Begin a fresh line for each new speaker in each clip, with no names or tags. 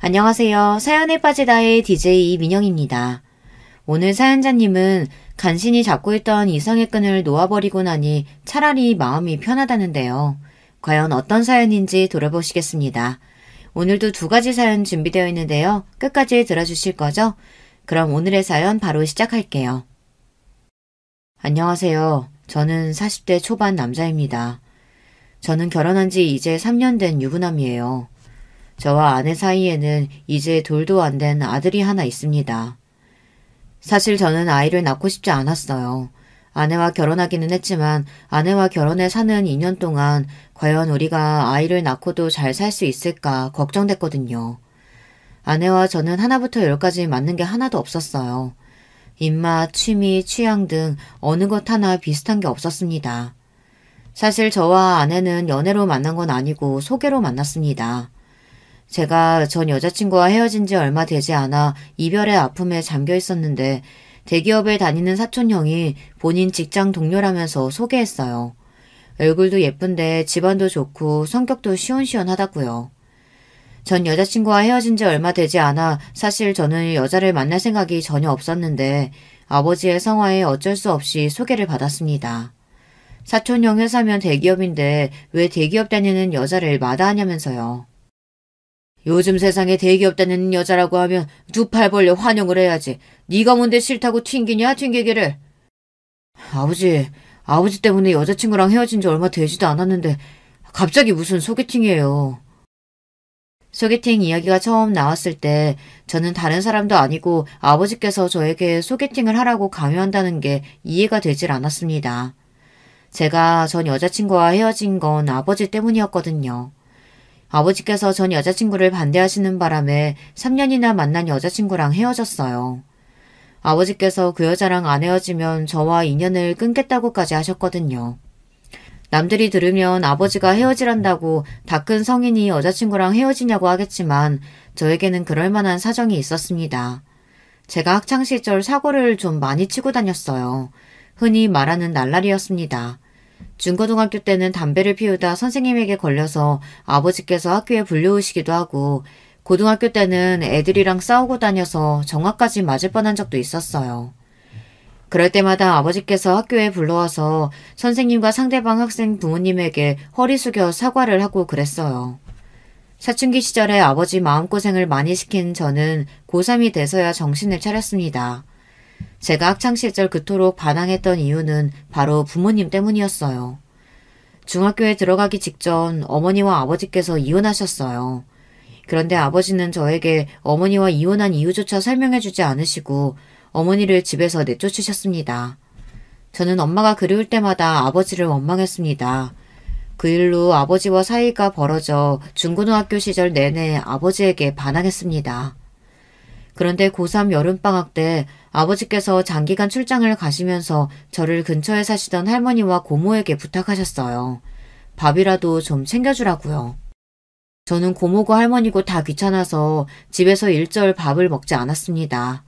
안녕하세요. 사연에 빠지다의 DJ 민영입니다. 오늘 사연자님은 간신히 잡고 있던 이성의 끈을 놓아버리고 나니 차라리 마음이 편하다는데요. 과연 어떤 사연인지 들어보시겠습니다. 오늘도 2가지 사연 준비되어 있는데요. 끝까지 들어주실 거죠? 그럼 오늘의 사연 바로 시작할게요. 안녕하세요. 저는 40대 초반 남자입니다. 저는 결혼한 지 이제 3년 된 유부남이에요. 저와 아내 사이에는 이제 돌도 안 된 아들이 하나 있습니다. 사실 저는 아이를 낳고 싶지 않았어요. 아내와 결혼하기는 했지만 아내와 결혼해 사는 2년 동안 과연 우리가 아이를 낳고도 잘 살 수 있을까 걱정됐거든요. 아내와 저는 하나부터 10까지 맞는 게 하나도 없었어요. 입맛, 취미, 취향 등 어느 것 하나 비슷한 게 없었습니다. 사실 저와 아내는 연애로 만난 건 아니고 소개로 만났습니다. 제가 전 여자친구와 헤어진 지 얼마 되지 않아 이별의 아픔에 잠겨 있었는데 대기업에 다니는 사촌형이 본인 직장 동료라면서 소개했어요. 얼굴도 예쁜데 집안도 좋고 성격도 시원시원하다고요. 전 여자친구와 헤어진 지 얼마 되지 않아 사실 저는 여자를 만날 생각이 전혀 없었는데 아버지의 성화에 어쩔 수 없이 소개를 받았습니다. 사촌형 회사면 대기업인데 왜 대기업 다니는 여자를 마다하냐면서요. 요즘 세상에 대기업 다니는 여자라고 하면 2팔 벌려 환영을 해야지. 네가 뭔데 싫다고 튕기냐 튕기기를. 아버지 때문에 여자친구랑 헤어진 지 얼마 되지도 않았는데 갑자기 무슨 소개팅이에요. 소개팅 이야기가 처음 나왔을 때 저는 다른 사람도 아니고 아버지께서 저에게 소개팅을 하라고 강요한다는 게 이해가 되질 않았습니다. 제가 전 여자친구와 헤어진 건 아버지 때문이었거든요. 아버지께서 전 여자친구를 반대하시는 바람에 3년이나 만난 여자친구랑 헤어졌어요. 아버지께서 그 여자랑 안 헤어지면 저와 인연을 끊겠다고까지 하셨거든요. 남들이 들으면 아버지가 헤어지란다고 다 큰 성인이 여자친구랑 헤어지냐고 하겠지만 저에게는 그럴 만한 사정이 있었습니다. 제가 학창시절 사고를 좀 많이 치고 다녔어요. 흔히 말하는 날라리였습니다. 중고등학교 때는 담배를 피우다 선생님에게 걸려서 아버지께서 학교에 불려오시기도 하고 고등학교 때는 애들이랑 싸우고 다녀서 정화까지 맞을 뻔한 적도 있었어요. 그럴 때마다 아버지께서 학교에 불러와서 선생님과 상대방 학생 부모님에게 허리 숙여 사과를 하고 그랬어요. 사춘기 시절에 아버지 마음고생을 많이 시킨 저는 고3이 돼서야 정신을 차렸습니다. 제가 학창시절 그토록 반항했던 이유는 바로 부모님 때문이었어요. 중학교에 들어가기 직전 어머니와 아버지께서 이혼하셨어요. 그런데 아버지는 저에게 어머니와 이혼한 이유조차 설명해주지 않으시고 어머니를 집에서 내쫓으셨습니다. 저는 엄마가 그리울 때마다 아버지를 원망했습니다. 그 일로 아버지와 사이가 벌어져 중고등학교 시절 내내 아버지에게 반항했습니다. 그런데 고3 여름방학 때 아버지께서 장기간 출장을 가시면서 저를 근처에 사시던 할머니와 고모에게 부탁하셨어요. 밥이라도 좀 챙겨주라고요. 저는 고모고 할머니고 다 귀찮아서 집에서 일절 밥을 먹지 않았습니다.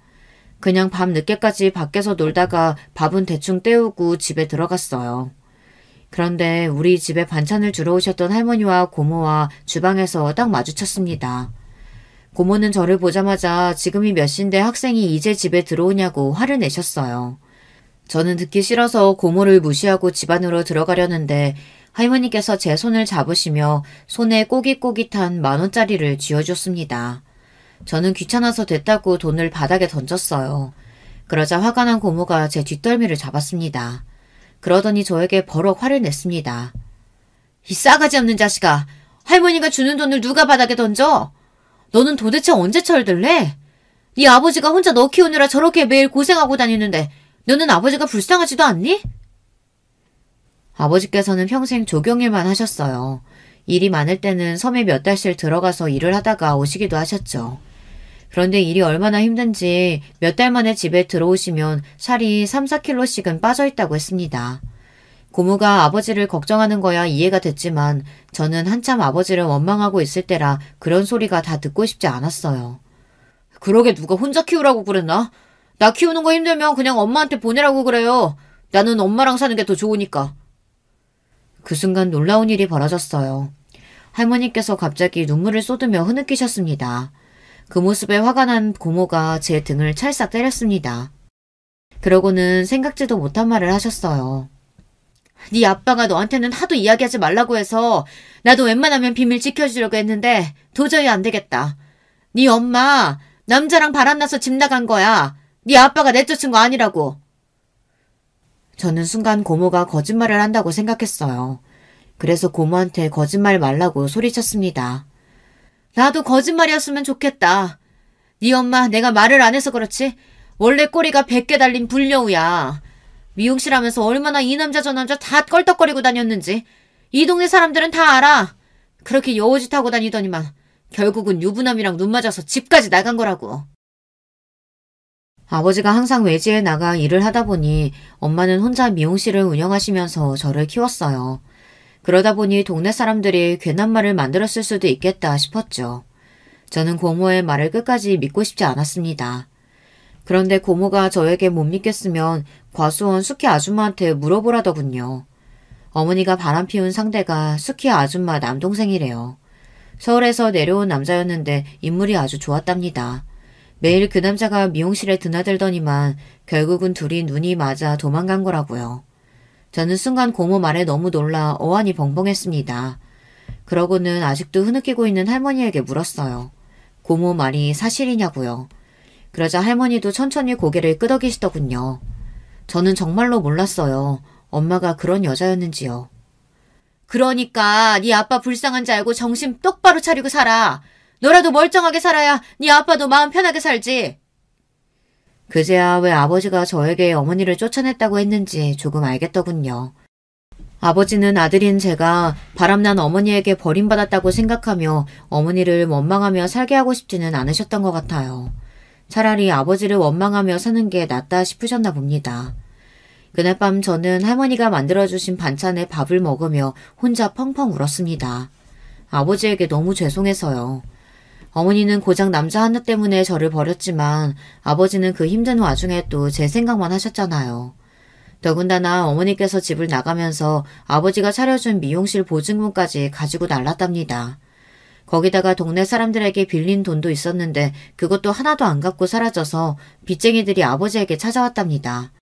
그냥 밤 늦게까지 밖에서 놀다가 밥은 대충 때우고 집에 들어갔어요. 그런데 우리 집에 반찬을 주러 오셨던 할머니와 고모와 주방에서 딱 마주쳤습니다. 고모는 저를 보자마자 지금이 몇 시인데 학생이 이제 집에 들어오냐고 화를 내셨어요. 저는 듣기 싫어서 고모를 무시하고 집 안으로 들어가려는데 할머니께서 제 손을 잡으시며 손에 꼬깃꼬깃한 10,000원짜리를 쥐어줬습니다. 저는 귀찮아서 됐다고 돈을 바닥에 던졌어요. 그러자 화가 난 고모가 제 뒷덜미를 잡았습니다. 그러더니 저에게 버럭 화를 냈습니다. 이 싸가지 없는 자식아! 할머니가 주는 돈을 누가 바닥에 던져? 너는 도대체 언제 철들래? 네 아버지가 혼자 너 키우느라 저렇게 매일 고생하고 다니는데 너는 아버지가 불쌍하지도 않니? 아버지께서는 평생 조경일만 하셨어요. 일이 많을 때는 섬에 몇 달씩 들어가서 일을 하다가 오시기도 하셨죠. 그런데 일이 얼마나 힘든지 몇 달 만에 집에 들어오시면 살이 3-4kg씩은 빠져있다고 했습니다. 고모가 아버지를 걱정하는 거야 이해가 됐지만 저는 한참 아버지를 원망하고 있을 때라 그런 소리가 다 듣고 싶지 않았어요. 그러게 누가 혼자 키우라고 그랬나? 나 키우는 거 힘들면 그냥 엄마한테 보내라고 그래요. 나는 엄마랑 사는 게 더 좋으니까. 그 순간 놀라운 일이 벌어졌어요. 할머니께서 갑자기 눈물을 쏟으며 흐느끼셨습니다. 그 모습에 화가 난 고모가 제 등을 찰싹 때렸습니다. 그러고는 생각지도 못한 말을 하셨어요. 네 아빠가 너한테는 하도 이야기하지 말라고 해서 나도 웬만하면 비밀 지켜주려고 했는데 도저히 안 되겠다. 네 엄마 남자랑 바람나서 집 나간 거야. 네 아빠가 내쫓은 거 아니라고. 저는 순간 고모가 거짓말을 한다고 생각했어요. 그래서 고모한테 거짓말 말라고 소리쳤습니다. 나도 거짓말이었으면 좋겠다. 네 엄마 내가 말을 안 해서 그렇지 원래 꼬리가 100개 달린 불려우야. 미용실 하면서 얼마나 이 남자 저 남자 다 껄떡거리고 다녔는지 이 동네 사람들은 다 알아. 그렇게 여우짓 하고 다니더니만 결국은 유부남이랑 눈 맞아서 집까지 나간 거라고. 아버지가 항상 외지에 나가 일을 하다 보니 엄마는 혼자 미용실을 운영하시면서 저를 키웠어요. 그러다 보니 동네 사람들이 괜한 말을 만들었을 수도 있겠다 싶었죠. 저는 고모의 말을 끝까지 믿고 싶지 않았습니다. 그런데 고모가 저에게 못 믿겠으면 과수원 수키 아줌마한테 물어보라더군요. 어머니가 바람 피운 상대가 수키 아줌마 남동생이래요. 서울에서 내려온 남자였는데 인물이 아주 좋았답니다. 매일 그 남자가 미용실에 드나들더니만 결국은 둘이 눈이 맞아 도망간 거라고요. 저는 순간 고모 말에 너무 놀라 어안이 벙벙했습니다. 그러고는 아직도 흐느끼고 있는 할머니에게 물었어요. 고모 말이 사실이냐고요. 그러자 할머니도 천천히 고개를 끄덕이시더군요. 저는 정말로 몰랐어요. 엄마가 그런 여자였는지요. 그러니까 네 아빠 불쌍한 줄 알고 정신 똑바로 차리고 살아. 너라도 멀쩡하게 살아야 네 아빠도 마음 편하게 살지. 그제야 왜 아버지가 저에게 어머니를 쫓아냈다고 했는지 조금 알겠더군요. 아버지는 아들인 제가 바람난 어머니에게 버림받았다고 생각하며 어머니를 원망하며 살게 하고 싶지는 않으셨던 것 같아요. 차라리 아버지를 원망하며 사는 게 낫다 싶으셨나 봅니다. 그날 밤 저는 할머니가 만들어주신 반찬에 밥을 먹으며 혼자 펑펑 울었습니다. 아버지에게 너무 죄송해서요. 어머니는 고작 남자 하나 때문에 저를 버렸지만 아버지는 그 힘든 와중에 또 제 생각만 하셨잖아요. 더군다나 어머니께서 집을 나가면서 아버지가 차려준 미용실 보증금까지 가지고 날랐답니다. 거기다가 동네 사람들에게 빌린 돈도 있었는데 그것도 하나도 안 갚고 사라져서 빚쟁이들이 아버지에게 찾아왔답니다.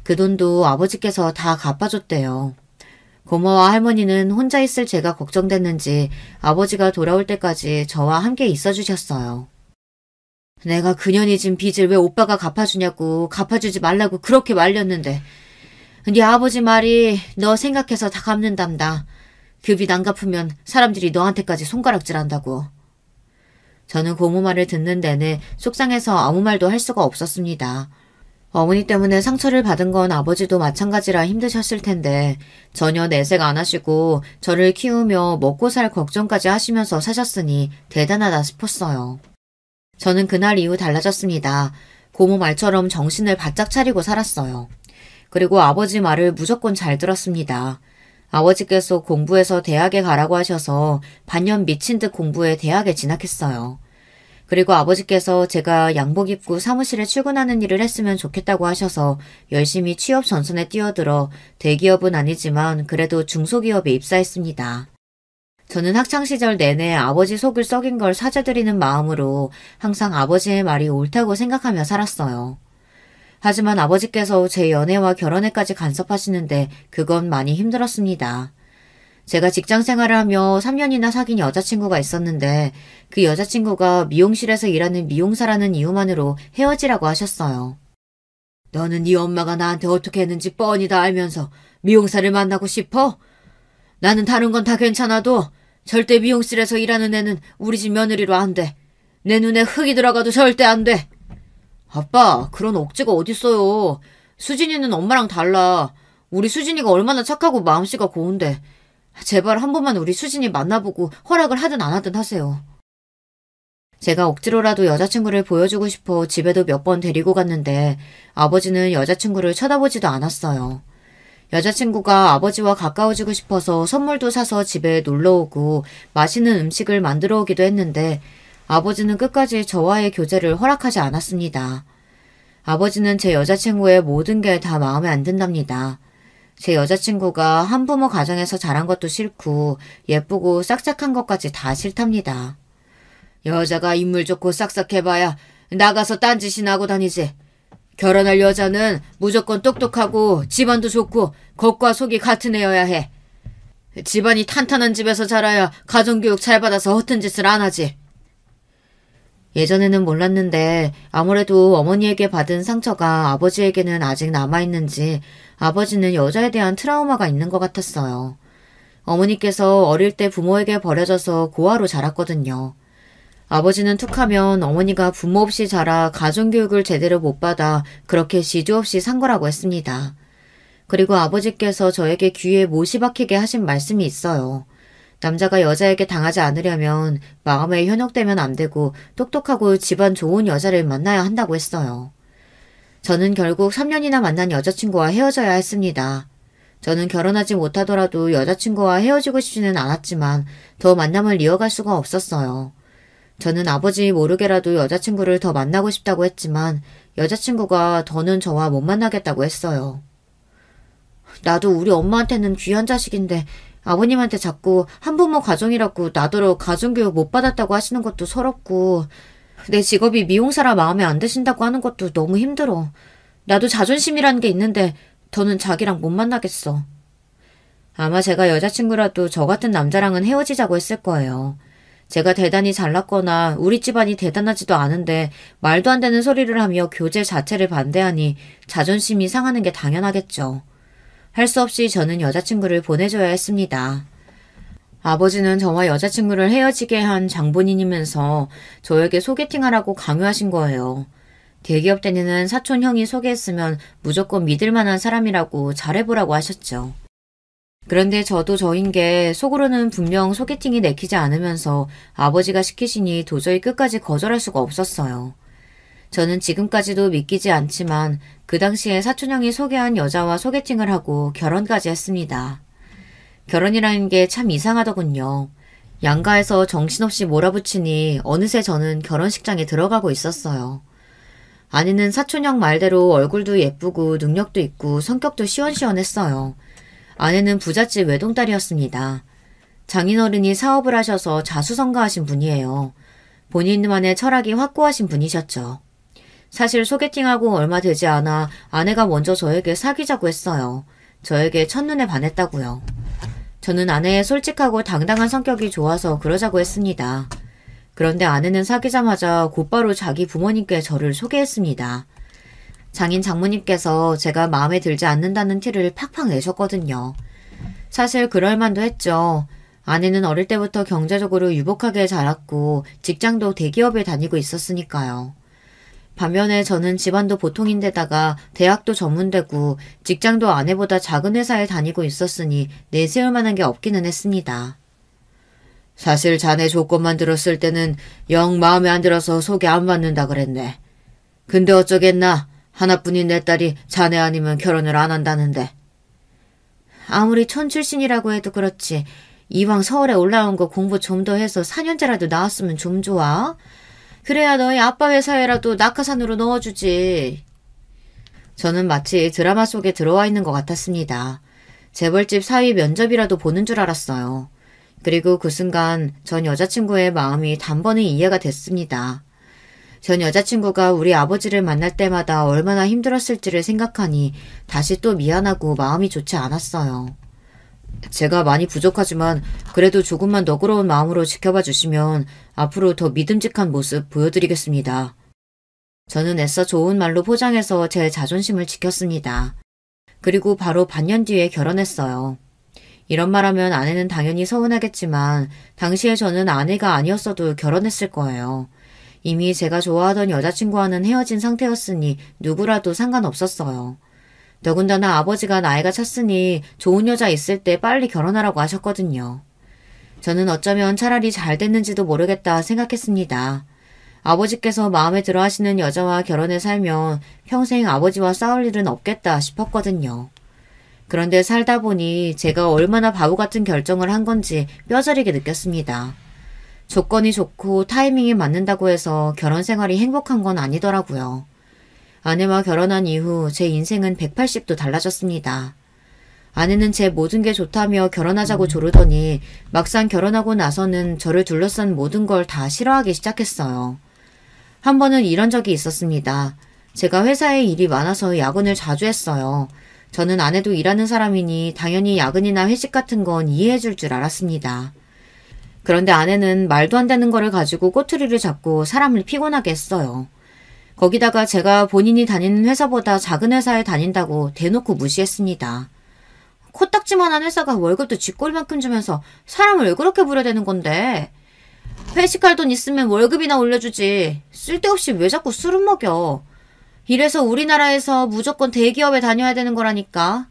그 돈도 아버지께서 다 갚아줬대요. 고모와 할머니는 혼자 있을 제가 걱정됐는지 아버지가 돌아올 때까지 저와 함께 있어주셨어요. 내가 그년이 진 빚을 왜 오빠가 갚아주냐고 갚아주지 말라고 그렇게 말렸는데 네 아버지 말이 너 생각해서 다 갚는답니다. 그 빚 안 갚으면 사람들이 너한테까지 손가락질한다고. 저는 고모 말을 듣는 내내 속상해서 아무 말도 할 수가 없었습니다. 어머니 때문에 상처를 받은 건 아버지도 마찬가지라 힘드셨을 텐데 전혀 내색 안 하시고 저를 키우며 먹고 살 걱정까지 하시면서 사셨으니 대단하다 싶었어요. 저는 그날 이후 달라졌습니다. 고모 말처럼 정신을 바짝 차리고 살았어요. 그리고 아버지 말을 무조건 잘 들었습니다. 아버지께서 공부해서 대학에 가라고 하셔서 반년 미친 듯 공부해 대학에 진학했어요. 그리고 아버지께서 제가 양복 입고 사무실에 출근하는 일을 했으면 좋겠다고 하셔서 열심히 취업 전선에 뛰어들어 대기업은 아니지만 그래도 중소기업에 입사했습니다. 저는 학창시절 내내 아버지 속을 썩인 걸 사죄드리는 마음으로 항상 아버지의 말이 옳다고 생각하며 살았어요. 하지만 아버지께서 제 연애와 결혼에까지 간섭하시는데 그건 많이 힘들었습니다. 제가 직장 생활을 하며 3년이나 사귄 여자친구가 있었는데 그 여자친구가 미용실에서 일하는 미용사라는 이유만으로 헤어지라고 하셨어요. 너는 네 엄마가 나한테 어떻게 했는지 뻔히 다 알면서 미용사를 만나고 싶어? 나는 다른 건 다 괜찮아도 절대 미용실에서 일하는 애는 우리 집 며느리로 안 돼. 내 눈에 흙이 들어가도 절대 안 돼. 아빠, 그런 억지가 어딨어요. 수진이는 엄마랑 달라. 우리 수진이가 얼마나 착하고 마음씨가 고운데. 제발 한 번만 우리 수진이 만나보고 허락을 하든 안 하든 하세요. 제가 억지로라도 여자친구를 보여주고 싶어 집에도 몇 번 데리고 갔는데 아버지는 여자친구를 쳐다보지도 않았어요. 여자친구가 아버지와 가까워지고 싶어서 선물도 사서 집에 놀러오고 맛있는 음식을 만들어 오기도 했는데 아버지는 끝까지 저와의 교제를 허락하지 않았습니다. 아버지는 제 여자친구의 모든 게 다 마음에 안 든답니다. 제 여자친구가 한부모 가정에서 자란 것도 싫고 예쁘고 싹싹한 것까지 다 싫답니다. 여자가 인물 좋고 싹싹해봐야 나가서 딴짓이나 하고 다니지. 결혼할 여자는 무조건 똑똑하고 집안도 좋고 겉과 속이 같은 애여야 해. 집안이 탄탄한 집에서 자라야 가정교육 잘 받아서 허튼 짓을 안 하지. 예전에는 몰랐는데 아무래도 어머니에게 받은 상처가 아버지에게는 아직 남아있는지 아버지는 여자에 대한 트라우마가 있는 것 같았어요. 어머니께서 어릴 때 부모에게 버려져서 고아로 자랐거든요. 아버지는 툭하면 어머니가 부모 없이 자라 가정교육을 제대로 못 받아 그렇게 시주 없이 산 거라고 했습니다. 그리고 아버지께서 저에게 귀에 못이 박히게 하신 말씀이 있어요. 남자가 여자에게 당하지 않으려면 마음에 현혹되면 안 되고 똑똑하고 집안 좋은 여자를 만나야 한다고 했어요. 저는 결국 3년이나 만난 여자친구와 헤어져야 했습니다. 저는 결혼하지 못하더라도 여자친구와 헤어지고 싶지는 않았지만 더 만남을 이어갈 수가 없었어요. 저는 아버지 모르게라도 여자친구를 더 만나고 싶다고 했지만 여자친구가 더는 저와 못 만나겠다고 했어요. 나도 우리 엄마한테는 귀한 자식인데 아버님한테 자꾸 한부모 가정이라고 나더러 가정교육 못 받았다고 하시는 것도 서럽고 내 직업이 미용사라 마음에 안 드신다고 하는 것도 너무 힘들어. 나도 자존심이라는 게 있는데 더는 자기랑 못 만나겠어. 아마 제가 여자친구라도 저 같은 남자랑은 헤어지자고 했을 거예요. 제가 대단히 잘났거나 우리 집안이 대단하지도 않은데 말도 안 되는 소리를 하며 교제 자체를 반대하니 자존심이 상하는 게 당연하겠죠. 할 수 없이 저는 여자친구를 보내줘야 했습니다. 아버지는 저와 여자친구를 헤어지게 한 장본인이면서 저에게 소개팅하라고 강요하신 거예요. 대기업 다니는 사촌 형이 소개했으면 무조건 믿을 만한 사람이라고 잘해보라고 하셨죠. 그런데 저도 저인 게 속으로는 분명 소개팅이 내키지 않으면서 아버지가 시키시니 도저히 끝까지 거절할 수가 없었어요. 저는 지금까지도 믿기지 않지만 그 당시에 사촌형이 소개한 여자와 소개팅을 하고 결혼까지 했습니다. 결혼이라는 게 참 이상하더군요. 양가에서 정신없이 몰아붙이니 어느새 저는 결혼식장에 들어가고 있었어요. 아내는 사촌형 말대로 얼굴도 예쁘고 능력도 있고 성격도 시원시원했어요. 아내는 부잣집 외동딸이었습니다. 장인어른이 사업을 하셔서 자수성가하신 분이에요. 본인만의 철학이 확고하신 분이셨죠. 사실 소개팅하고 얼마 되지 않아 아내가 먼저 저에게 사귀자고 했어요. 저에게 첫눈에 반했다고요. 저는 아내의 솔직하고 당당한 성격이 좋아서 그러자고 했습니다. 그런데 아내는 사귀자마자 곧바로 자기 부모님께 저를 소개했습니다. 장인 장모님께서 제가 마음에 들지 않는다는 티를 팍팍 내셨거든요. 사실 그럴 만도 했죠. 아내는 어릴 때부터 경제적으로 유복하게 자랐고 직장도 대기업에 다니고 있었으니까요. 반면에 저는 집안도 보통인데다가 대학도 전문대고 직장도 아내보다 작은 회사에 다니고 있었으니 내세울 만한 게 없기는 했습니다. 사실 자네 조건만 들었을 때는 영 마음에 안 들어서 소개 안 받는다 그랬네. 근데 어쩌겠나. 하나뿐인 내 딸이 자네 아니면 결혼을 안 한다는데. 아무리 촌 출신이라고 해도 그렇지. 이왕 서울에 올라온 거 공부 좀 더 해서 4년제라도 나왔으면 좀 좋아. 그래야 너희 아빠 회사에라도 낙하산으로 넣어주지. 저는 마치 드라마 속에 들어와 있는 것 같았습니다. 재벌집 사위 면접이라도 보는 줄 알았어요. 그리고 그 순간 전 여자친구의 마음이 단번에 이해가 됐습니다. 전 여자친구가 우리 아버지를 만날 때마다 얼마나 힘들었을지를 생각하니 다시 또 미안하고 마음이 좋지 않았어요. 제가 많이 부족하지만 그래도 조금만 너그러운 마음으로 지켜봐 주시면 앞으로 더 믿음직한 모습 보여드리겠습니다. 저는 애써 좋은 말로 포장해서 제 자존심을 지켰습니다. 그리고 바로 반년 뒤에 결혼했어요. 이런 말하면 아내는 당연히 서운하겠지만 당시에 저는 아내가 아니었어도 결혼했을 거예요. 이미 제가 좋아하던 여자친구와는 헤어진 상태였으니 누구라도 상관없었어요. 더군다나 아버지가 나이가 찼으니 좋은 여자 있을 때 빨리 결혼하라고 하셨거든요. 저는 어쩌면 차라리 잘 됐는지도 모르겠다 생각했습니다. 아버지께서 마음에 들어 하시는 여자와 결혼해 살면 평생 아버지와 싸울 일은 없겠다 싶었거든요. 그런데 살다 보니 제가 얼마나 바보 같은 결정을 한 건지 뼈저리게 느꼈습니다. 조건이 좋고 타이밍이 맞는다고 해서 결혼 생활이 행복한 건 아니더라고요. 아내와 결혼한 이후 제 인생은 180도 달라졌습니다. 아내는 제 모든 게 좋다며 결혼하자고 조르더니 막상 결혼하고 나서는 저를 둘러싼 모든 걸 다 싫어하기 시작했어요. 한 번은 이런 적이 있었습니다. 제가 회사에 일이 많아서 야근을 자주 했어요. 저는 아내도 일하는 사람이니 당연히 야근이나 회식 같은 건 이해해 줄 줄 알았습니다. 그런데 아내는 말도 안 되는 거를 가지고 꼬투리를 잡고 사람을 피곤하게 했어요. 거기다가 제가 본인이 다니는 회사보다 작은 회사에 다닌다고 대놓고 무시했습니다. 코딱지만한 회사가 월급도 쥐꼬리만큼 주면서 사람을 왜 그렇게 부려대는 건데? 회식할 돈 있으면 월급이나 올려주지. 쓸데없이 왜 자꾸 술은 먹여. 이래서 우리나라에서 무조건 대기업에 다녀야 되는 거라니까.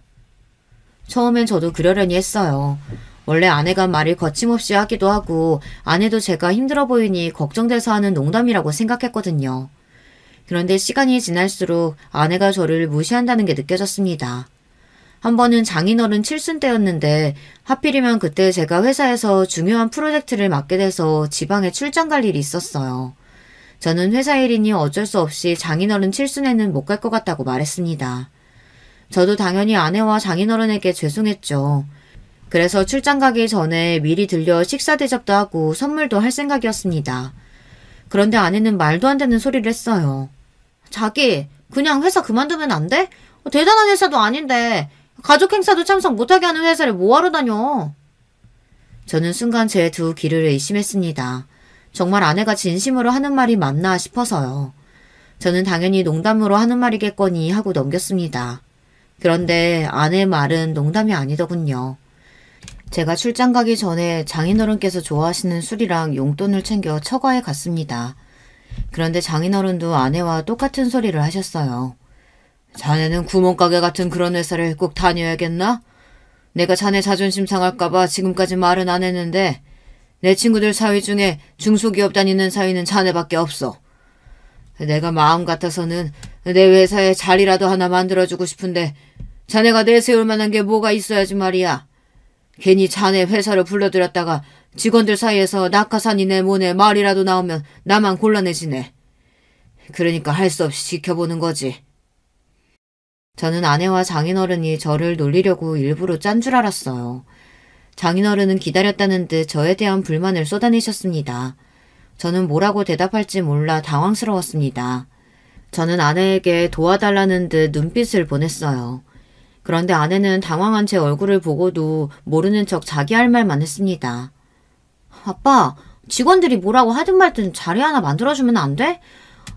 처음엔 저도 그러려니 했어요. 원래 아내가 말을 거침없이 하기도 하고 아내도 제가 힘들어 보이니 걱정돼서 하는 농담이라고 생각했거든요. 그런데 시간이 지날수록 아내가 저를 무시한다는 게 느껴졌습니다. 한 번은 장인어른 칠순 때였는데 하필이면 그때 제가 회사에서 중요한 프로젝트를 맡게 돼서 지방에 출장 갈 일이 있었어요. 저는 회사 일이니 어쩔 수 없이 장인어른 칠순에는 못 갈 것 같다고 말했습니다. 저도 당연히 아내와 장인어른에게 죄송했죠. 그래서 출장 가기 전에 미리 들려 식사 대접도 하고 선물도 할 생각이었습니다. 그런데 아내는 말도 안 되는 소리를 했어요. 자기, 그냥 회사 그만두면 안 돼? 대단한 회사도 아닌데 가족 행사도 참석 못하게 하는 회사를 뭐하러 다녀? 저는 순간 제 두 귀를 의심했습니다. 정말 아내가 진심으로 하는 말이 맞나 싶어서요. 저는 당연히 농담으로 하는 말이겠거니 하고 넘겼습니다. 그런데 아내의 말은 농담이 아니더군요. 제가 출장 가기 전에 장인어른께서 좋아하시는 술이랑 용돈을 챙겨 처가에 갔습니다. 그런데 장인어른도 아내와 똑같은 소리를 하셨어요. 자네는 구멍가게 같은 그런 회사를 꼭 다녀야겠나? 내가 자네 자존심 상할까봐 지금까지 말은 안 했는데 내 친구들 사위 중에 중소기업 다니는 사위는 자네밖에 없어. 내가 마음 같아서는 내 회사에 자리라도 하나 만들어주고 싶은데 자네가 내세울 만한 게 뭐가 있어야지 말이야. 괜히 자네 회사를 불러들였다가 직원들 사이에서 낙하산이 내 몸에 말이라도 나오면 나만 곤란해지네. 그러니까 할 수 없이 지켜보는 거지. 저는 아내와 장인어른이 저를 놀리려고 일부러 짠 줄 알았어요. 장인어른은 기다렸다는 듯 저에 대한 불만을 쏟아내셨습니다. 저는 뭐라고 대답할지 몰라 당황스러웠습니다. 저는 아내에게 도와달라는 듯 눈빛을 보냈어요. 그런데 아내는 당황한 제 얼굴을 보고도 모르는 척 자기 할 말만 했습니다. 아빠, 직원들이 뭐라고 하든 말든 자리 하나 만들어주면 안 돼?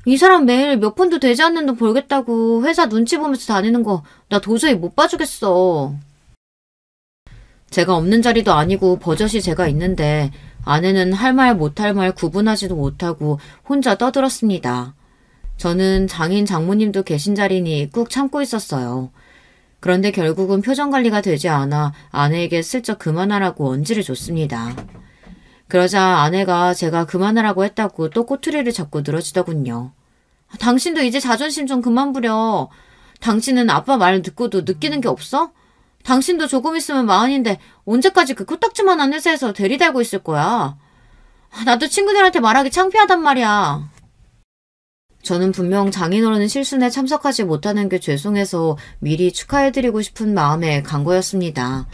이 사람 매일 몇 푼도 되지 않는 돈 벌겠다고 회사 눈치 보면서 다니는 거 나 도저히 못 봐주겠어. 제가 없는 자리도 아니고 버젓이 제가 있는데 아내는 할 말 못할 말 구분하지도 못하고 혼자 떠들었습니다. 저는 장인 장모님도 계신 자리니 꾹 참고 있었어요. 그런데 결국은 표정 관리가 되지 않아 아내에게 슬쩍 그만하라고 언지를 줬습니다. 그러자 아내가 제가 그만하라고 했다고 또 꼬투리를 잡고 늘어지더군요. 당신도 이제 자존심 좀 그만 부려. 당신은 아빠 말 듣고도 느끼는 게 없어? 당신도 조금 있으면 마흔인데 언제까지 그 코딱지만한 회사에서 대리달고 있을 거야. 나도 친구들한테 말하기 창피하단 말이야. 저는 분명 장인어른 실순에 참석하지 못하는 게 죄송해서 미리 축하해드리고 싶은 마음에 간 거였습니다.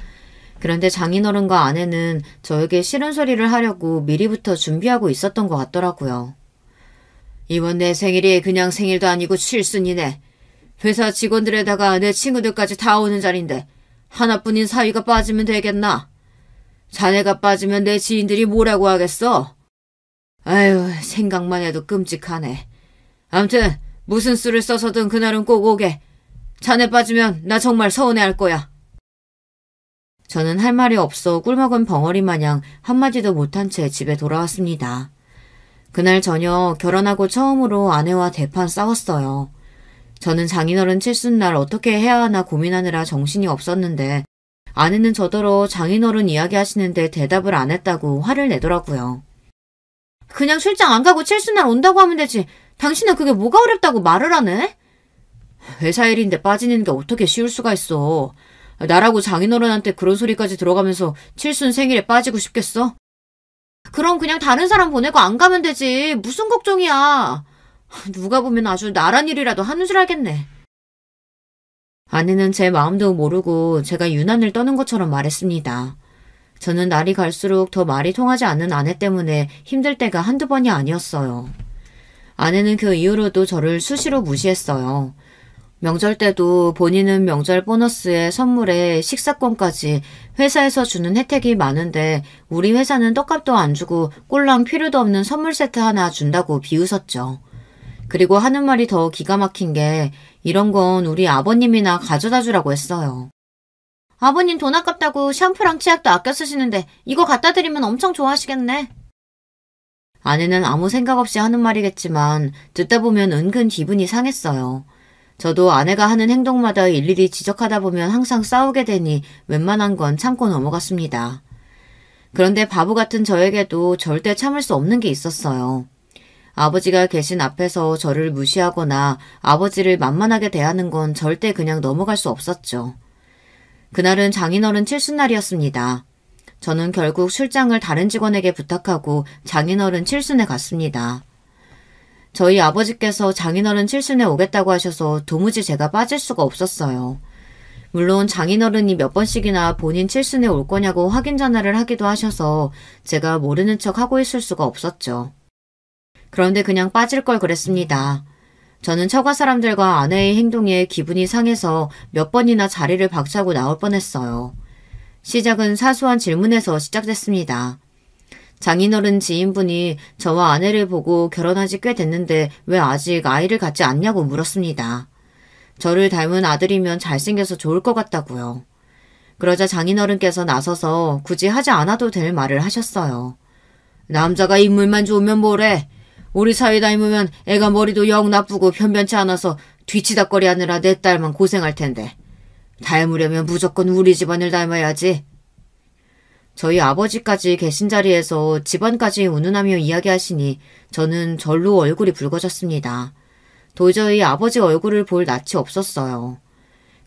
그런데 장인어른과 아내는 저에게 싫은 소리를 하려고 미리부터 준비하고 있었던 것 같더라고요. 이번 내 생일이 그냥 생일도 아니고 칠순이네. 회사 직원들에다가 내 친구들까지 다 오는 자리인데 하나뿐인 사위가 빠지면 되겠나? 자네가 빠지면 내 지인들이 뭐라고 하겠어? 아유, 생각만 해도 끔찍하네. 암튼 무슨 수를 써서든 그날은 꼭 오게. 자네 빠지면 나 정말 서운해할 거야. 저는 할 말이 없어 꿀먹은 벙어리 마냥 한마디도 못한 채 집에 돌아왔습니다. 그날 저녁 결혼하고 처음으로 아내와 대판 싸웠어요. 저는 장인어른 칠순날 어떻게 해야 하나 고민하느라 정신이 없었는데 아내는 저더러 장인어른 이야기하시는데 대답을 안 했다고 화를 내더라고요. 그냥 출장 안 가고 칠순날 온다고 하면 되지. 당신은 그게 뭐가 어렵다고 말을 하네? 회사 일인데 빠지는 게 어떻게 쉬울 수가 있어. 나라고 장인어른한테 그런 소리까지 들어가면서 칠순 생일에 빠지고 싶겠어? 그럼 그냥 다른 사람 보내고 안 가면 되지. 무슨 걱정이야. 누가 보면 아주 나란 일이라도 하는 줄 알겠네. 아내는 제 마음도 모르고 제가 유난을 떠는 것처럼 말했습니다. 저는 날이 갈수록 더 말이 통하지 않는 아내 때문에 힘들 때가 한두 번이 아니었어요. 아내는 그 이후로도 저를 수시로 무시했어요. 명절 때도 본인은 명절 보너스에 선물에 식사권까지 회사에서 주는 혜택이 많은데 우리 회사는 떡값도 안 주고 꼴랑 필요도 없는 선물 세트 하나 준다고 비웃었죠. 그리고 하는 말이 더 기가 막힌 게 이런 건 우리 아버님이나 가져다 주라고 했어요. 아버님 돈 아깝다고 샴푸랑 치약도 아껴 쓰시는데 이거 갖다 드리면 엄청 좋아하시겠네. 아내는 아무 생각 없이 하는 말이겠지만 듣다 보면 은근 기분이 상했어요. 저도 아내가 하는 행동마다 일일이 지적하다 보면 항상 싸우게 되니 웬만한 건 참고 넘어갔습니다. 그런데 바보 같은 저에게도 절대 참을 수 없는 게 있었어요. 아버지가 계신 앞에서 저를 무시하거나 아버지를 만만하게 대하는 건 절대 그냥 넘어갈 수 없었죠. 그날은 장인어른 칠순날이었습니다. 저는 결국 출장을 다른 직원에게 부탁하고 장인어른 칠순에 갔습니다. 저희 아버지께서 장인어른 칠순에 오겠다고 하셔서 도무지 제가 빠질 수가 없었어요. 물론 장인어른이 몇 번씩이나 본인 칠순에 올 거냐고 확인 전화를 하기도 하셔서 제가 모르는 척 하고 있을 수가 없었죠. 그런데 그냥 빠질 걸 그랬습니다. 저는 처가 사람들과 아내의 행동에 기분이 상해서 몇 번이나 자리를 박차고 나올 뻔했어요. 시작은 사소한 질문에서 시작됐습니다. 장인어른 지인분이 저와 아내를 보고 결혼한 지 꽤 됐는데 왜 아직 아이를 갖지 않냐고 물었습니다. 저를 닮은 아들이면 잘생겨서 좋을 것 같다고요. 그러자 장인어른께서 나서서 굳이 하지 않아도 될 말을 하셨어요. 남자가 인물만 좋으면 뭐래? 우리 사위 닮으면 애가 머리도 영 나쁘고 변변치 않아서 뒤치다꺼리 하느라 내 딸만 고생할 텐데. 닮으려면 무조건 우리 집안을 닮아야지. 저희 아버지까지 계신 자리에서 집안까지 운운하며 이야기하시니 저는 절로 얼굴이 붉어졌습니다. 도저히 아버지 얼굴을 볼 낯이 없었어요.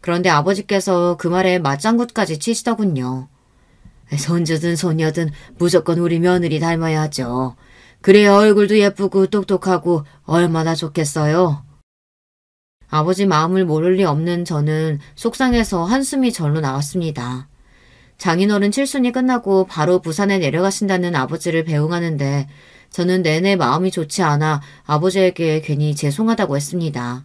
그런데 아버지께서 그 말에 맞장구까지 치시더군요. 손주든 손녀든 무조건 우리 며느리 닮아야 하죠. 그래야 얼굴도 예쁘고 똑똑하고 얼마나 좋겠어요. 아버지 마음을 모를 리 없는 저는 속상해서 한숨이 절로 나왔습니다. 장인어른 칠순이 끝나고 바로 부산에 내려가신다는 아버지를 배웅하는데 저는 내내 마음이 좋지 않아 아버지에게 괜히 죄송하다고 했습니다.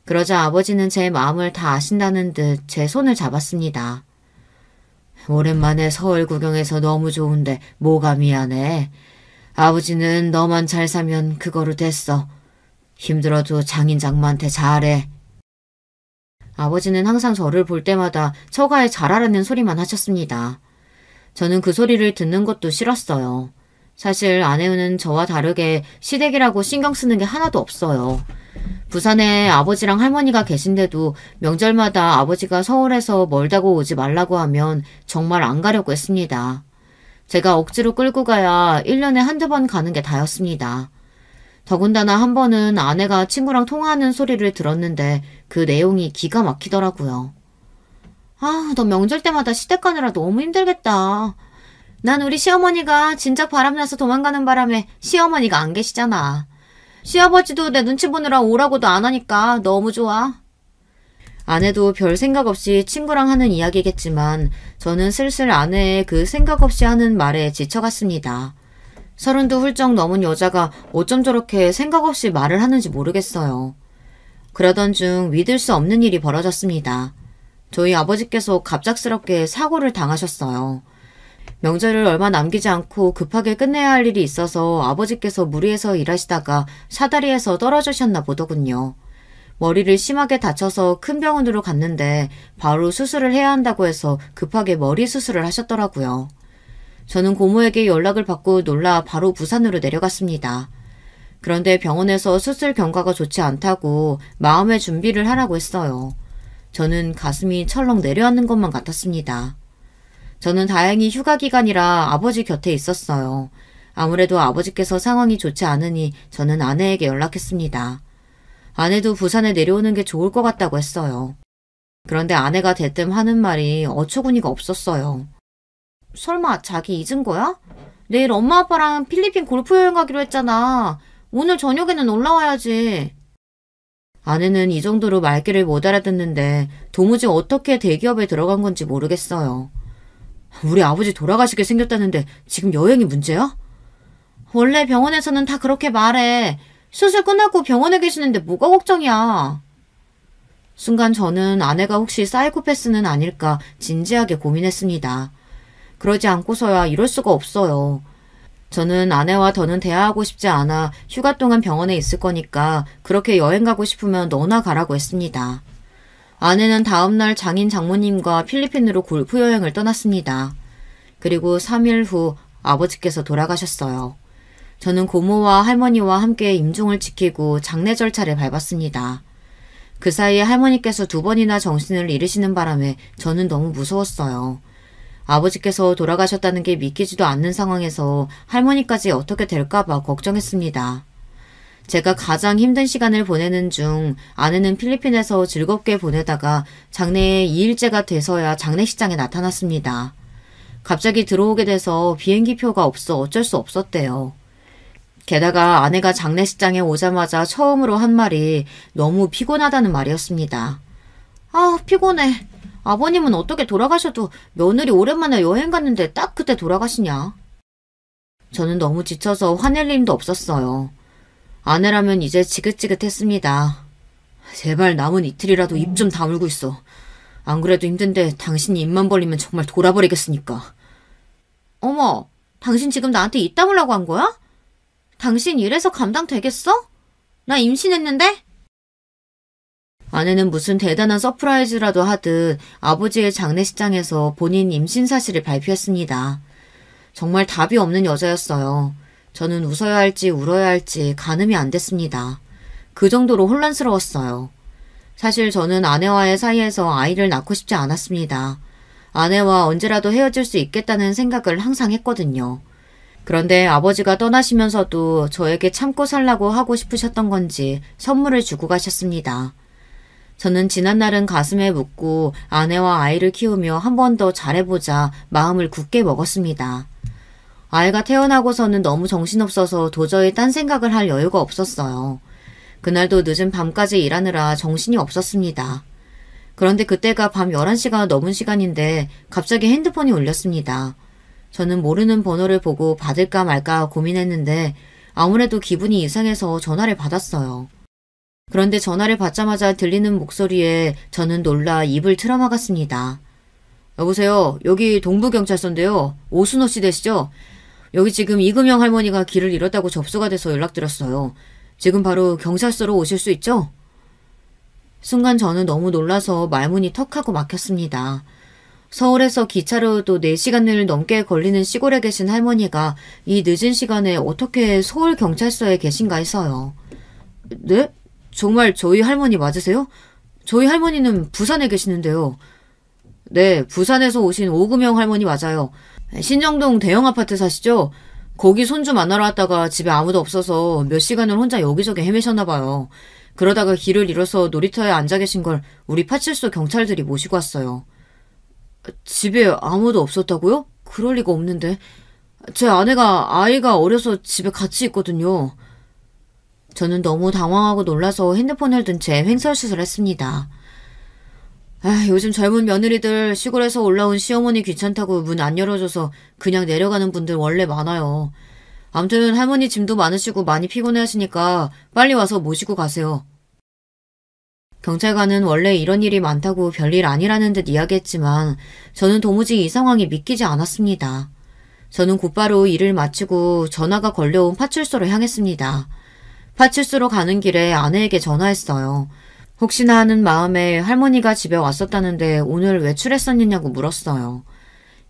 그러자 아버지는 제 마음을 다 아신다는 듯 제 손을 잡았습니다. 오랜만에 서울 구경해서 너무 좋은데 뭐가 미안해. 아버지는 너만 잘 사면 그거로 됐어. 힘들어도 장인 장모한테 잘해. 아버지는 항상 저를 볼 때마다 처가에 잘하라는 소리만 하셨습니다. 저는 그 소리를 듣는 것도 싫었어요. 사실 아내는 저와 다르게 시댁이라고 신경 쓰는 게 하나도 없어요. 부산에 아버지랑 할머니가 계신데도 명절마다 아버지가 서울에서 멀다고 오지 말라고 하면 정말 안 가려고 했습니다. 제가 억지로 끌고 가야 1년에 한두 번 가는 게 다였습니다. 더군다나 한 번은 아내가 친구랑 통화하는 소리를 들었는데 그 내용이 기가 막히더라고요. 아, 너 명절 때마다 시댁 가느라 너무 힘들겠다. 난 우리 시어머니가 진작 바람나서 도망가는 바람에 시어머니가 안 계시잖아. 시아버지도 내 눈치 보느라 오라고도 안 하니까 너무 좋아. 아내도 별 생각 없이 친구랑 하는 이야기겠지만 저는 슬슬 아내의 그 생각 없이 하는 말에 지쳐갔습니다. 30도 훌쩍 넘은 여자가 어쩜 저렇게 생각 없이 말을 하는지 모르겠어요. 그러던 중 믿을 수 없는 일이 벌어졌습니다. 저희 아버지께서 갑작스럽게 사고를 당하셨어요. 명절을 얼마 남기지 않고 급하게 끝내야 할 일이 있어서 아버지께서 무리해서 일하시다가 사다리에서 떨어지셨나 보더군요. 머리를 심하게 다쳐서 큰 병원으로 갔는데 바로 수술을 해야 한다고 해서 급하게 머리 수술을 하셨더라고요. 저는 고모에게 연락을 받고 놀라 바로 부산으로 내려갔습니다. 그런데 병원에서 수술 경과가 좋지 않다고 마음의 준비를 하라고 했어요. 저는 가슴이 철렁 내려앉는 것만 같았습니다. 저는 다행히 휴가 기간이라 아버지 곁에 있었어요. 아무래도 아버지께서 상황이 좋지 않으니 저는 아내에게 연락했습니다. 아내도 부산에 내려오는 게 좋을 것 같다고 했어요. 그런데 아내가 대뜸 하는 말이 어처구니가 없었어요. 설마 자기 잊은 거야? 내일 엄마 아빠랑 필리핀 골프 여행 가기로 했잖아. 오늘 저녁에는 올라와야지. 아내는 이 정도로 말귀를 못 알아듣는데 도무지 어떻게 대기업에 들어간 건지 모르겠어요. 우리 아버지 돌아가시게 생겼다는데 지금 여행이 문제야? 원래 병원에서는 다 그렇게 말해. 수술 끝나고 병원에 계시는데 뭐가 걱정이야. 순간 저는 아내가 혹시 사이코패스는 아닐까 진지하게 고민했습니다. 그러지 않고서야 이럴 수가 없어요. 저는 아내와 더는 대화하고 싶지 않아 휴가 동안 병원에 있을 거니까 그렇게 여행 가고 싶으면 너나 가라고 했습니다. 아내는 다음날 장인 장모님과 필리핀으로 골프 여행을 떠났습니다. 그리고 3일 후 아버지께서 돌아가셨어요. 저는 고모와 할머니와 함께 임종을 지키고 장례 절차를 밟았습니다. 그 사이에 할머니께서 2번이나 정신을 잃으시는 바람에 저는 너무 무서웠어요. 아버지께서 돌아가셨다는 게 믿기지도 않는 상황에서 할머니까지 어떻게 될까봐 걱정했습니다. 제가 가장 힘든 시간을 보내는 중 아내는 필리핀에서 즐겁게 보내다가 장래에 2일째가 돼서야 장례식장에 나타났습니다. 갑자기 들어오게 돼서 비행기표가 없어 어쩔 수 없었대요. 게다가 아내가 장례식장에 오자마자 처음으로 한 말이 너무 피곤하다는 말이었습니다. 아, 피곤해. 아버님은 어떻게 돌아가셔도 며느리 오랜만에 여행 갔는데 딱 그때 돌아가시냐? 저는 너무 지쳐서 화낼 일도 없었어요. 아내라면 이제 지긋지긋했습니다. 제발 남은 이틀이라도 입 좀 다물고 있어. 안 그래도 힘든데 당신이 입만 벌리면 정말 돌아버리겠으니까. 어머, 당신 지금 나한테 입 다물라고 한 거야? 당신 이래서 감당되겠어? 나 임신했는데? 아내는 무슨 대단한 서프라이즈라도 하듯 아버지의 장례식장에서 본인 임신 사실을 발표했습니다. 정말 답이 없는 여자였어요. 저는 웃어야 할지 울어야 할지 가늠이 안 됐습니다. 그 정도로 혼란스러웠어요. 사실 저는 아내와의 사이에서 아이를 낳고 싶지 않았습니다. 아내와 언제라도 헤어질 수 있겠다는 생각을 항상 했거든요. 그런데 아버지가 떠나시면서도 저에게 참고 살라고 하고 싶으셨던 건지 선물을 주고 가셨습니다. 저는 지난날은 가슴에 묻고 아내와 아이를 키우며 한 번 더 잘해보자 마음을 굳게 먹었습니다. 아이가 태어나고서는 너무 정신없어서 도저히 딴 생각을 할 여유가 없었어요. 그날도 늦은 밤까지 일하느라 정신이 없었습니다. 그런데 그때가 밤 11시가 넘은 시간인데 갑자기 핸드폰이 울렸습니다. 저는 모르는 번호를 보고 받을까 말까 고민했는데 아무래도 기분이 이상해서 전화를 받았어요. 그런데 전화를 받자마자 들리는 목소리에 저는 놀라 입을 틀어막았습니다. 여보세요. 여기 동부경찰서인데요. 오순호 씨 되시죠? 여기 지금 이금영 할머니가 길을 잃었다고 접수가 돼서 연락드렸어요. 지금 바로 경찰서로 오실 수 있죠? 순간 저는 너무 놀라서 말문이 턱하고 막혔습니다. 서울에서 기차로도 4시간을 넘게 걸리는 시골에 계신 할머니가 이 늦은 시간에 어떻게 서울경찰서에 계신가 해서요. 네? 정말 저희 할머니 맞으세요? 저희 할머니는 부산에 계시는데요. 네, 부산에서 오신 오금영 할머니 맞아요. 신정동 대형 아파트 사시죠? 거기 손주 만나러 왔다가 집에 아무도 없어서 몇 시간을 혼자 여기저기 헤매셨나 봐요. 그러다가 길을 잃어서 놀이터에 앉아 계신 걸 우리 파출소 경찰들이 모시고 왔어요. 집에 아무도 없었다고요? 그럴 리가 없는데. 제 아이가 어려서 집에 같이 있거든요. 저는 너무 당황하고 놀라서 핸드폰을 든 채 횡설수설했습니다. 요즘 젊은 며느리들 시골에서 올라온 시어머니 귀찮다고 문 안 열어줘서 그냥 내려가는 분들 원래 많아요. 아무튼 할머니 짐도 많으시고 많이 피곤해하시니까 빨리 와서 모시고 가세요. 경찰관은 원래 이런 일이 많다고 별일 아니라는 듯 이야기했지만 저는 도무지 이 상황이 믿기지 않았습니다. 저는 곧바로 일을 마치고 전화가 걸려온 파출소로 향했습니다. 파출소로 가는 길에 아내에게 전화했어요. 혹시나 하는 마음에 할머니가 집에 왔었다는데 오늘 외출했었느냐고 물었어요.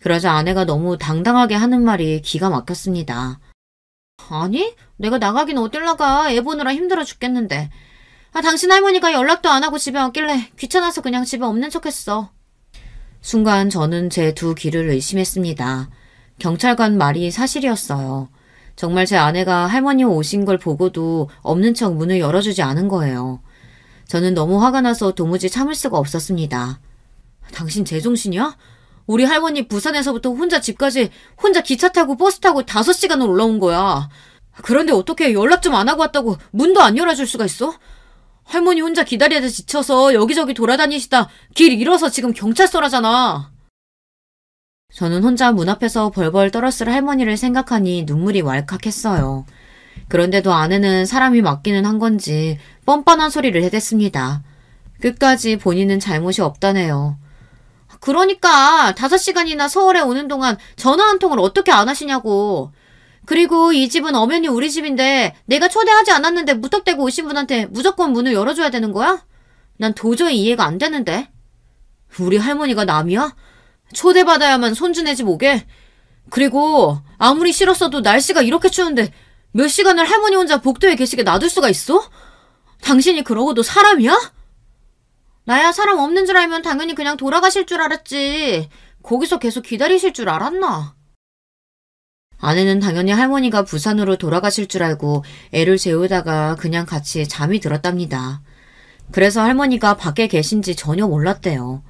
그러자 아내가 너무 당당하게 하는 말이 기가 막혔습니다. 아니, 내가 나가긴 어딜 나가. 애 보느라 힘들어 죽겠는데. 당신 할머니가 연락도 안 하고 집에 왔길래 귀찮아서 그냥 집에 없는 척했어. 순간 저는 제 2 귀를 의심했습니다. 경찰관 말이 사실이었어요. 정말 제 아내가 할머니 오신 걸 보고도 없는 척 문을 열어주지 않은 거예요. 저는 너무 화가 나서 도무지 참을 수가 없었습니다. 당신 제정신이야? 우리 할머니 부산에서부터 혼자 집까지 혼자 기차 타고 버스 타고 5시간을 올라온 거야. 그런데 어떻게 연락 좀 안 하고 왔다고 문도 안 열어줄 수가 있어? 할머니 혼자 기다리다 지쳐서 여기저기 돌아다니시다 길 잃어서 지금 경찰서라잖아. 저는 혼자 문 앞에서 벌벌 떨었을 할머니를 생각하니 눈물이 왈칵했어요. 그런데도 아내는 사람이 맞기는 한 건지 뻔뻔한 소리를 해댔습니다. 끝까지 본인은 잘못이 없다네요. 그러니까 5시간이나 서울에 오는 동안 전화 한 통을 어떻게 안 하시냐고. 그리고 이 집은 엄연히 우리 집인데 내가 초대하지 않았는데 무턱대고 오신 분한테 무조건 문을 열어줘야 되는 거야? 난 도저히 이해가 안 되는데. 우리 할머니가 남이야? 초대받아야만 손주 내 집 오게? 그리고 아무리 싫었어도 날씨가 이렇게 추운데 몇 시간을 할머니 혼자 복도에 계시게 놔둘 수가 있어? 당신이 그러고도 사람이야? 나야 사람 없는 줄 알면 당연히 그냥 돌아가실 줄 알았지. 거기서 계속 기다리실 줄 알았나? 아내는 당연히 할머니가 부산으로 돌아가실 줄 알고 애를 재우다가 그냥 같이 잠이 들었답니다. 그래서 할머니가 밖에 계신지 전혀 몰랐대요.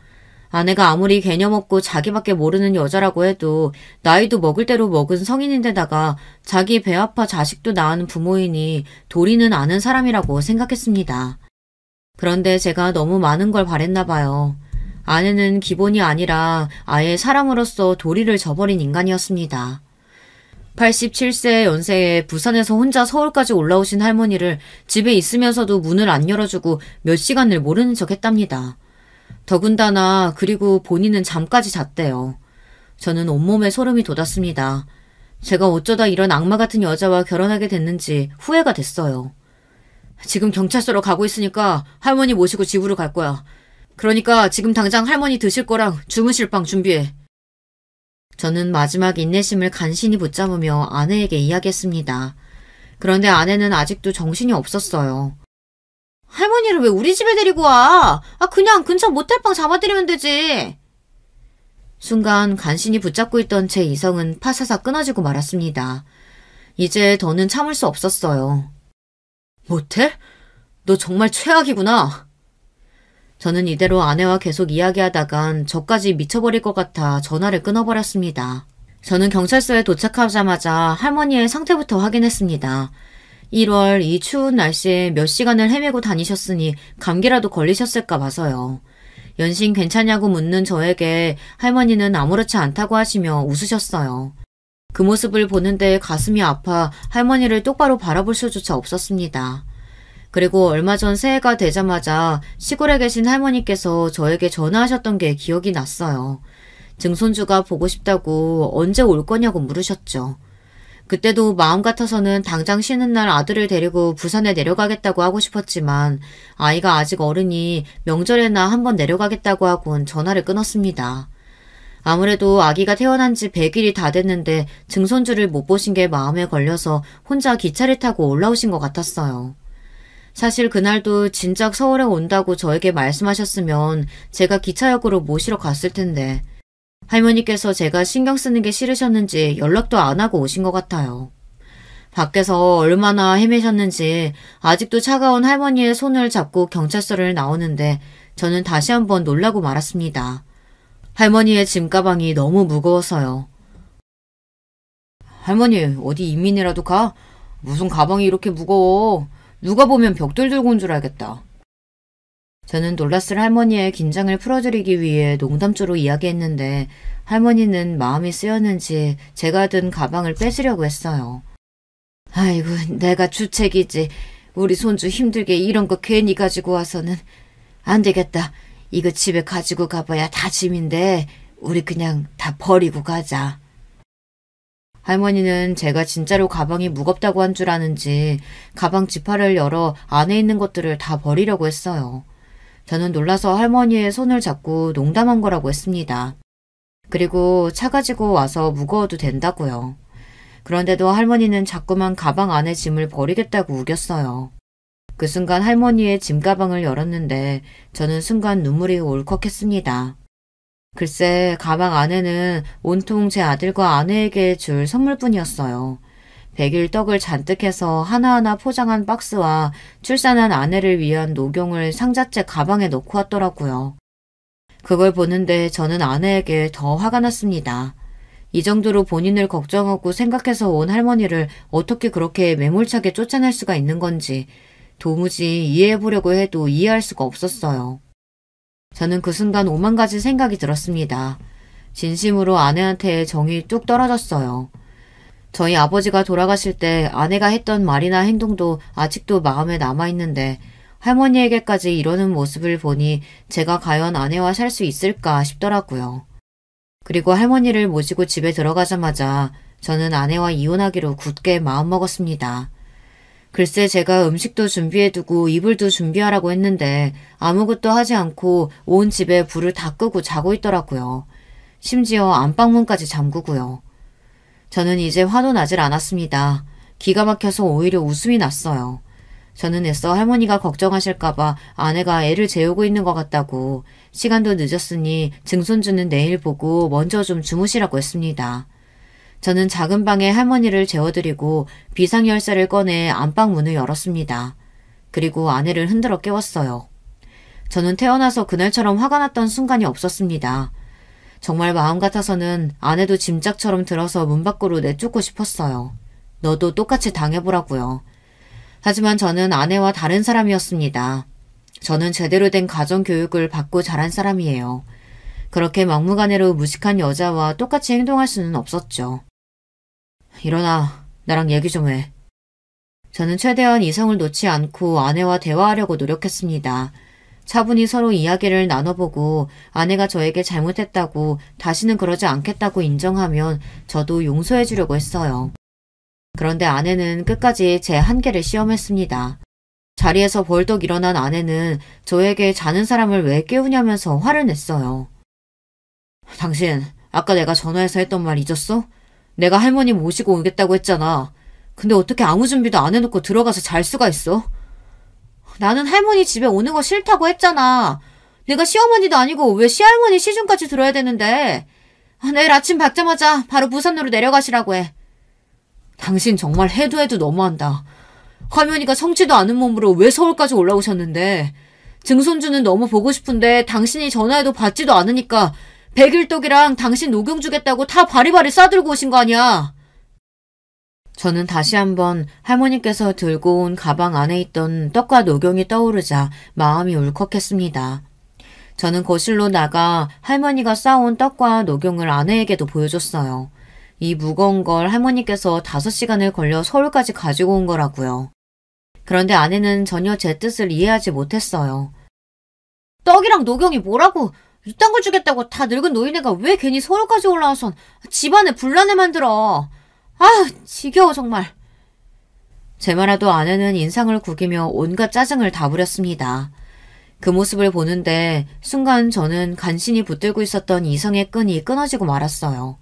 아내가 아무리 개념 없고 자기밖에 모르는 여자라고 해도 나이도 먹을 대로 먹은 성인인데다가 자기 배 아파 자식도 낳은 부모이니 도리는 아는 사람이라고 생각했습니다. 그런데 제가 너무 많은 걸 바랬나 봐요. 아내는 기본이 아니라 아예 사람으로서 도리를 저버린 인간이었습니다. 87세 연세에 부산에서 혼자 서울까지 올라오신 할머니를 집에 있으면서도 문을 안 열어주고 몇 시간을 모르는 척 했답니다. 더군다나 그리고 본인은 잠까지 잤대요. 저는 온몸에 소름이 돋았습니다. 제가 어쩌다 이런 악마 같은 여자와 결혼하게 됐는지 후회가 됐어요. 지금 경찰서로 가고 있으니까 할머니 모시고 집으로 갈 거야. 그러니까 지금 당장 할머니 드실 거랑 주무실 방 준비해. 저는 마지막 인내심을 간신히 붙잡으며 아내에게 이야기했습니다. 그런데 아내는 아직도 정신이 없었어요. 할머니를 왜 우리 집에 데리고 와? 그냥 근처 모텔방 잡아드리면 되지. 순간 간신히 붙잡고 있던 제 이성은 파사삭 끊어지고 말았습니다. 이제 더는 참을 수 없었어요. 모텔? 너 정말 최악이구나. 저는 이대로 아내와 계속 이야기하다간 저까지 미쳐버릴 것 같아 전화를 끊어버렸습니다. 저는 경찰서에 도착하자마자 할머니의 상태부터 확인했습니다. 1월 이 추운 날씨에 몇 시간을 헤매고 다니셨으니 감기라도 걸리셨을까 봐서요. 연신 괜찮냐고 묻는 저에게 할머니는 아무렇지 않다고 하시며 웃으셨어요. 그 모습을 보는데 가슴이 아파 할머니를 똑바로 바라볼 수조차 없었습니다. 그리고 얼마 전 새해가 되자마자 시골에 계신 할머니께서 저에게 전화하셨던 게 기억이 났어요. 증손주가 보고 싶다고 언제 올 거냐고 물으셨죠. 그때도 마음 같아서는 당장 쉬는 날 아들을 데리고 부산에 내려가겠다고 하고 싶었지만 아이가 아직 어르니 명절에나 한번 내려가겠다고 하곤 전화를 끊었습니다. 아무래도 아기가 태어난 지 100일이 다 됐는데 증손주를 못 보신 게 마음에 걸려서 혼자 기차를 타고 올라오신 것 같았어요. 사실 그날도 진작 서울에 온다고 저에게 말씀하셨으면 제가 기차역으로 모시러 갔을 텐데 할머니께서 제가 신경 쓰는 게 싫으셨는지 연락도 안 하고 오신 것 같아요. 밖에서 얼마나 헤매셨는지 아직도 차가운 할머니의 손을 잡고 경찰서를 나오는데 저는 다시 한번 놀라고 말았습니다. 할머니의 짐가방이 너무 무거워서요. 할머니 어디 이민이라도 가? 무슨 가방이 이렇게 무거워. 누가 보면 벽돌 들고 온 줄 알겠다. 저는 놀랐을 할머니의 긴장을 풀어드리기 위해 농담조로 이야기했는데 할머니는 마음이 쓰였는지 제가 든 가방을 뺏으려고 했어요. 아이고 내가 주책이지. 우리 손주 힘들게 이런 거 괜히 가지고 와서는. 안 되겠다. 이거 집에 가지고 가봐야 다 짐인데 우리 그냥 다 버리고 가자. 할머니는 제가 진짜로 가방이 무겁다고 한 줄 아는지 가방 지퍼를 열어 안에 있는 것들을 다 버리려고 했어요. 저는 놀라서 할머니의 손을 잡고 농담한 거라고 했습니다. 그리고 차 가지고 와서 무거워도 된다고요. 그런데도 할머니는 자꾸만 가방 안에 짐을 버리겠다고 우겼어요. 그 순간 할머니의 짐가방을 열었는데 저는 순간 눈물이 울컥했습니다. 글쎄 가방 안에는 온통 제 아들과 아내에게 줄 선물뿐이었어요. 100일 떡을 잔뜩 해서 하나하나 포장한 박스와 출산한 아내를 위한 녹용을 상자째 가방에 넣고 왔더라고요. 그걸 보는데 저는 아내에게 더 화가 났습니다. 이 정도로 본인을 걱정하고 생각해서 온 할머니를 어떻게 그렇게 매몰차게 쫓아낼 수가 있는 건지 도무지 이해해보려고 해도 이해할 수가 없었어요. 저는 그 순간 오만 가지 생각이 들었습니다. 진심으로 아내한테 정이 뚝 떨어졌어요. 저희 아버지가 돌아가실 때 아내가 했던 말이나 행동도 아직도 마음에 남아있는데 할머니에게까지 이러는 모습을 보니 제가 과연 아내와 살 수 있을까 싶더라고요. 그리고 할머니를 모시고 집에 들어가자마자 저는 아내와 이혼하기로 굳게 마음먹었습니다. 글쎄 제가 음식도 준비해두고 이불도 준비하라고 했는데 아무것도 하지 않고 온 집에 불을 다 끄고 자고 있더라고요. 심지어 안방문까지 잠그고요. 저는 이제 화도 나질 않았습니다. 기가 막혀서 오히려 웃음이 났어요. 저는 애써 할머니가 걱정하실까봐 아내가 애를 재우고 있는 것 같다고 시간도 늦었으니 증손주는 내일 보고 먼저 좀 주무시라고 했습니다. 저는 작은 방에 할머니를 재워드리고 비상열쇠를 꺼내 안방 문을 열었습니다. 그리고 아내를 흔들어 깨웠어요. 저는 태어나서 그날처럼 화가 났던 순간이 없었습니다. 정말 마음 같아서는 아내도 짐짝처럼 들어서 문 밖으로 내쫓고 싶었어요. 너도 똑같이 당해보라고요. 하지만 저는 아내와 다른 사람이었습니다. 저는 제대로 된 가정교육을 받고 자란 사람이에요. 그렇게 막무가내로 무식한 여자와 똑같이 행동할 수는 없었죠. 일어나, 나랑 얘기 좀 해. 저는 최대한 이성을 놓지 않고 아내와 대화하려고 노력했습니다. 차분히 서로 이야기를 나눠보고 아내가 저에게 잘못했다고 다시는 그러지 않겠다고 인정하면 저도 용서해 주려고 했어요. 그런데 아내는 끝까지 제 한계를 시험했습니다. 자리에서 벌떡 일어난 아내는 저에게 자는 사람을 왜 깨우냐면서 화를 냈어요. 당신, 아까 내가 전화해서 했던 말 잊었어? 내가 할머니 모시고 오겠다고 했잖아. 근데 어떻게 아무 준비도 안 해놓고 들어가서 잘 수가 있어? 나는 할머니 집에 오는 거 싫다고 했잖아. 내가 시어머니도 아니고 왜 시할머니 시중까지 들어야 되는데. 내일 아침 밝자마자 바로 부산으로 내려가시라고 해. 당신 정말 해도 너무한다. 할머니가 성치도 않은 몸으로 왜 서울까지 올라오셨는데. 증손주는 너무 보고 싶은데 당신이 전화해도 받지도 않으니까 백일떡이랑 당신 녹용 주겠다고 다 바리바리 싸들고 오신 거 아니야. 저는 다시 한번 할머니께서 들고 온 가방 안에 있던 떡과 녹용이 떠오르자 마음이 울컥했습니다. 저는 거실로 나가 할머니가 싸온 떡과 녹용을 아내에게도 보여줬어요. 이 무거운 걸 할머니께서 5시간을 걸려 서울까지 가지고 온 거라고요. 그런데 아내는 전혀 제 뜻을 이해하지 못했어요. 떡이랑 녹용이 뭐라고? 이딴 걸 주겠다고 다 늙은 노인네가 왜 괜히 서울까지 올라와선 집안에 분란을 만들어. 지겨워 정말. 제 말에도 아내는 인상을 구기며 온갖 짜증을 다 부렸습니다. 그 모습을 보는데 순간 저는 간신히 붙들고 있었던 이성의 끈이 끊어지고 말았어요.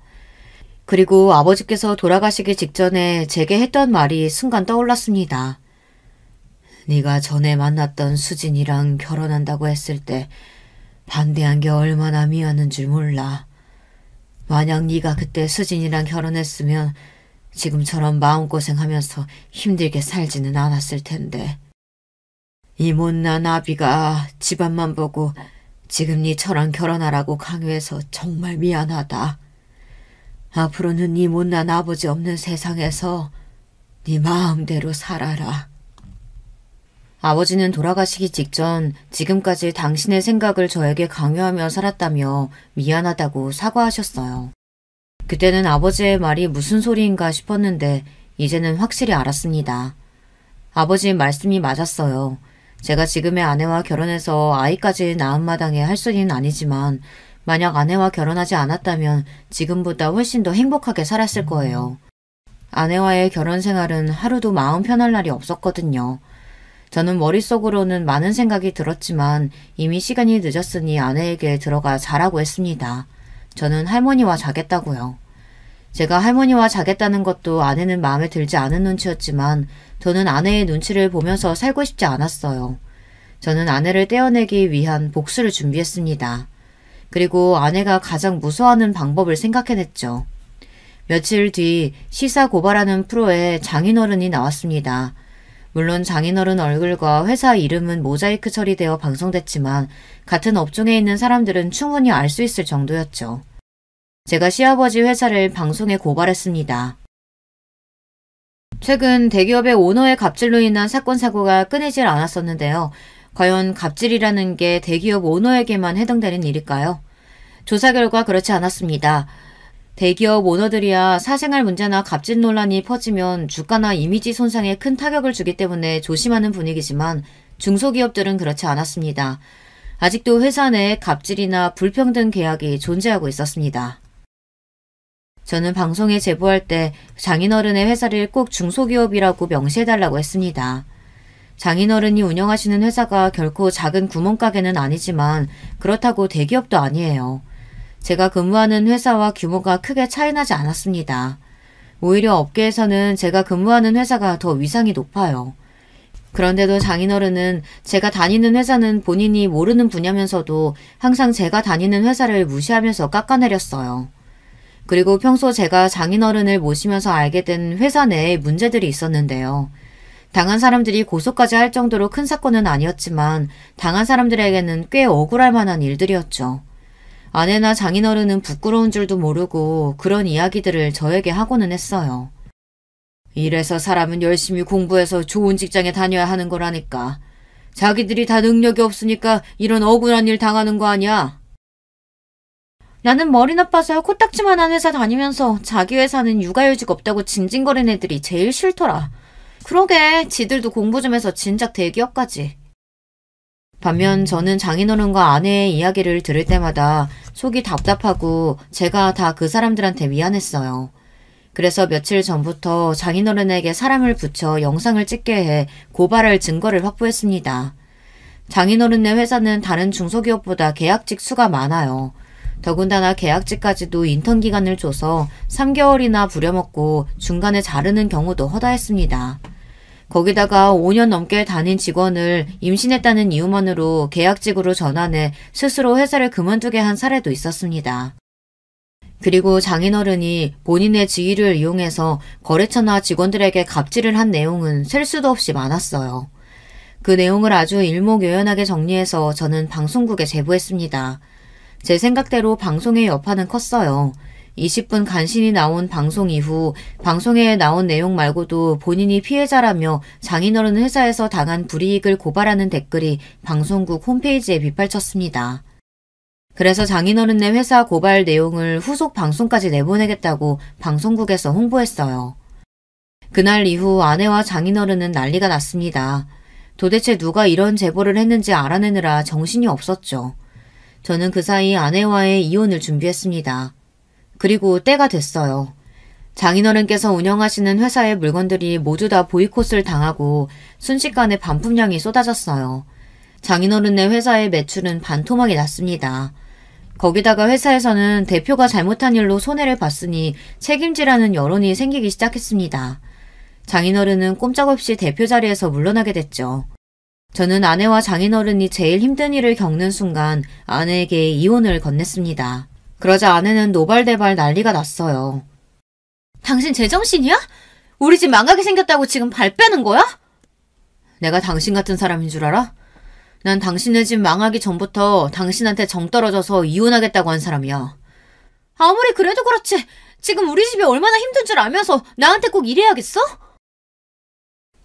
그리고 아버지께서 돌아가시기 직전에 제게 했던 말이 순간 떠올랐습니다. 네가 전에 만났던 수진이랑 결혼한다고 했을 때 반대한 게 얼마나 미안한 줄 몰라. 만약 네가 그때 수진이랑 결혼했으면 지금처럼 마음고생하면서 힘들게 살지는 않았을 텐데. 이 못난 아비가 집안만 보고 지금 니처럼 결혼하라고 강요해서 정말 미안하다. 앞으로는 네 못난 아버지 없는 세상에서 네 마음대로 살아라. 아버지는 돌아가시기 직전 지금까지 당신의 생각을 저에게 강요하며 살았다며 미안하다고 사과하셨어요. 그때는 아버지의 말이 무슨 소리인가 싶었는데 이제는 확실히 알았습니다. 아버지의 말씀이 맞았어요. 제가 지금의 아내와 결혼해서 아이까지 낳은 마당에 할 소리는 아니지만 만약 아내와 결혼하지 않았다면 지금보다 훨씬 더 행복하게 살았을 거예요. 아내와의 결혼 생활은 하루도 마음 편할 날이 없었거든요. 저는 머릿속으로는 많은 생각이 들었지만 이미 시간이 늦었으니 아내에게 들어가 자라고 했습니다. 저는 할머니와 자겠다고요. 제가 할머니와 자겠다는 것도 아내는 마음에 들지 않은 눈치였지만 저는 아내의 눈치를 보면서 살고 싶지 않았어요. 저는 아내를 떼어내기 위한 복수를 준비했습니다. 그리고 아내가 가장 무서워하는 방법을 생각해냈죠. 며칠 뒤 시사 고발하는 프로에 장인어른이 나왔습니다. 물론 장인어른 얼굴과 회사 이름은 모자이크 처리되어 방송됐지만 같은 업종에 있는 사람들은 충분히 알 수 있을 정도였죠. 제가 시아버지 회사를 방송에 고발했습니다. 최근 대기업의 오너의 갑질로 인한 사건 사고가 끊이질 않았었는데요. 과연 갑질이라는 게 대기업 오너에게만 해당되는 일일까요? 조사 결과 그렇지 않았습니다. 대기업 오너들이야 사생활 문제나 갑질 논란이 퍼지면 주가나 이미지 손상에 큰 타격을 주기 때문에 조심하는 분위기지만 중소기업들은 그렇지 않았습니다. 아직도 회사 내에 갑질이나 불평등 계약이 존재하고 있었습니다. 저는 방송에 제보할 때 장인어른의 회사를 꼭 중소기업이라고 명시해달라고 했습니다. 장인어른이 운영하시는 회사가 결코 작은 구멍가게는 아니지만 그렇다고 대기업도 아니에요. 제가 근무하는 회사와 규모가 크게 차이나지 않았습니다. 오히려 업계에서는 제가 근무하는 회사가 더 위상이 높아요. 그런데도 장인어른은 제가 다니는 회사는 본인이 모르는 분야면서도 항상 제가 다니는 회사를 무시하면서 깎아내렸어요. 그리고 평소 제가 장인어른을 모시면서 알게 된 회사 내에 문제들이 있었는데요. 당한 사람들이 고소까지 할 정도로 큰 사건은 아니었지만 당한 사람들에게는 꽤 억울할 만한 일들이었죠. 아내나 장인어른은 부끄러운 줄도 모르고 그런 이야기들을 저에게 하고는 했어요. 이래서 사람은 열심히 공부해서 좋은 직장에 다녀야 하는 거라니까. 자기들이 다 능력이 없으니까 이런 억울한 일 당하는 거 아니야? 나는 머리 나빠서 코딱지만한 회사 다니면서 자기 회사는 육아휴직 없다고 징징거리는 애들이 제일 싫더라. 그러게 지들도 공부 좀 해서 진작 대기업까지. 반면 저는 장인어른과 아내의 이야기를 들을 때마다 속이 답답하고 제가 다 그 사람들한테 미안했어요. 그래서 며칠 전부터 장인어른에게 사람을 붙여 영상을 찍게 해 고발할 증거를 확보했습니다. 장인어른네 회사는 다른 중소기업보다 계약직 수가 많아요. 더군다나 계약직까지도 인턴 기간을 줘서 3개월이나 부려먹고 중간에 자르는 경우도 허다했습니다. 거기다가 5년 넘게 다닌 직원을 임신했다는 이유만으로 계약직으로 전환해 스스로 회사를 그만두게 한 사례도 있었습니다. 그리고 장인어른이 본인의 지위를 이용해서 거래처나 직원들에게 갑질을 한 내용은 셀 수도 없이 많았어요. 그 내용을 아주 일목요연하게 정리해서 저는 방송국에 제보했습니다. 제 생각대로 방송의 여파는 컸어요. 20분 간신히 나온 방송 이후 방송에 나온 내용 말고도 본인이 피해자라며 장인어른 회사에서 당한 불이익을 고발하는 댓글이 방송국 홈페이지에 빗발쳤습니다. 그래서 장인어른네 회사 고발 내용을 후속 방송까지 내보내겠다고 방송국에서 홍보했어요. 그날 이후 아내와 장인어른은 난리가 났습니다. 도대체 누가 이런 제보를 했는지 알아내느라 정신이 없었죠. 저는 그 사이 아내와의 이혼을 준비했습니다. 그리고 때가 됐어요. 장인어른께서 운영하시는 회사의 물건들이 모두 다 보이콧을 당하고 순식간에 반품량이 쏟아졌어요. 장인어른네 회사의 매출은 반토막이 났습니다. 거기다가 회사에서는 대표가 잘못한 일로 손해를 봤으니 책임지라는 여론이 생기기 시작했습니다. 장인어른은 꼼짝없이 대표 자리에서 물러나게 됐죠. 저는 아내와 장인어른이 제일 힘든 일을 겪는 순간 아내에게 이혼을 건넸습니다. 그러자 아내는 노발대발 난리가 났어요. 당신 제정신이야? 우리 집 망하게 생겼다고 지금 발 빼는 거야? 내가 당신 같은 사람인 줄 알아? 난 당신네 집 망하기 전부터 당신한테 정 떨어져서 이혼하겠다고 한 사람이야. 아무리 그래도 그렇지. 지금 우리 집이 얼마나 힘든 줄 알면서 나한테 꼭 이래야겠어?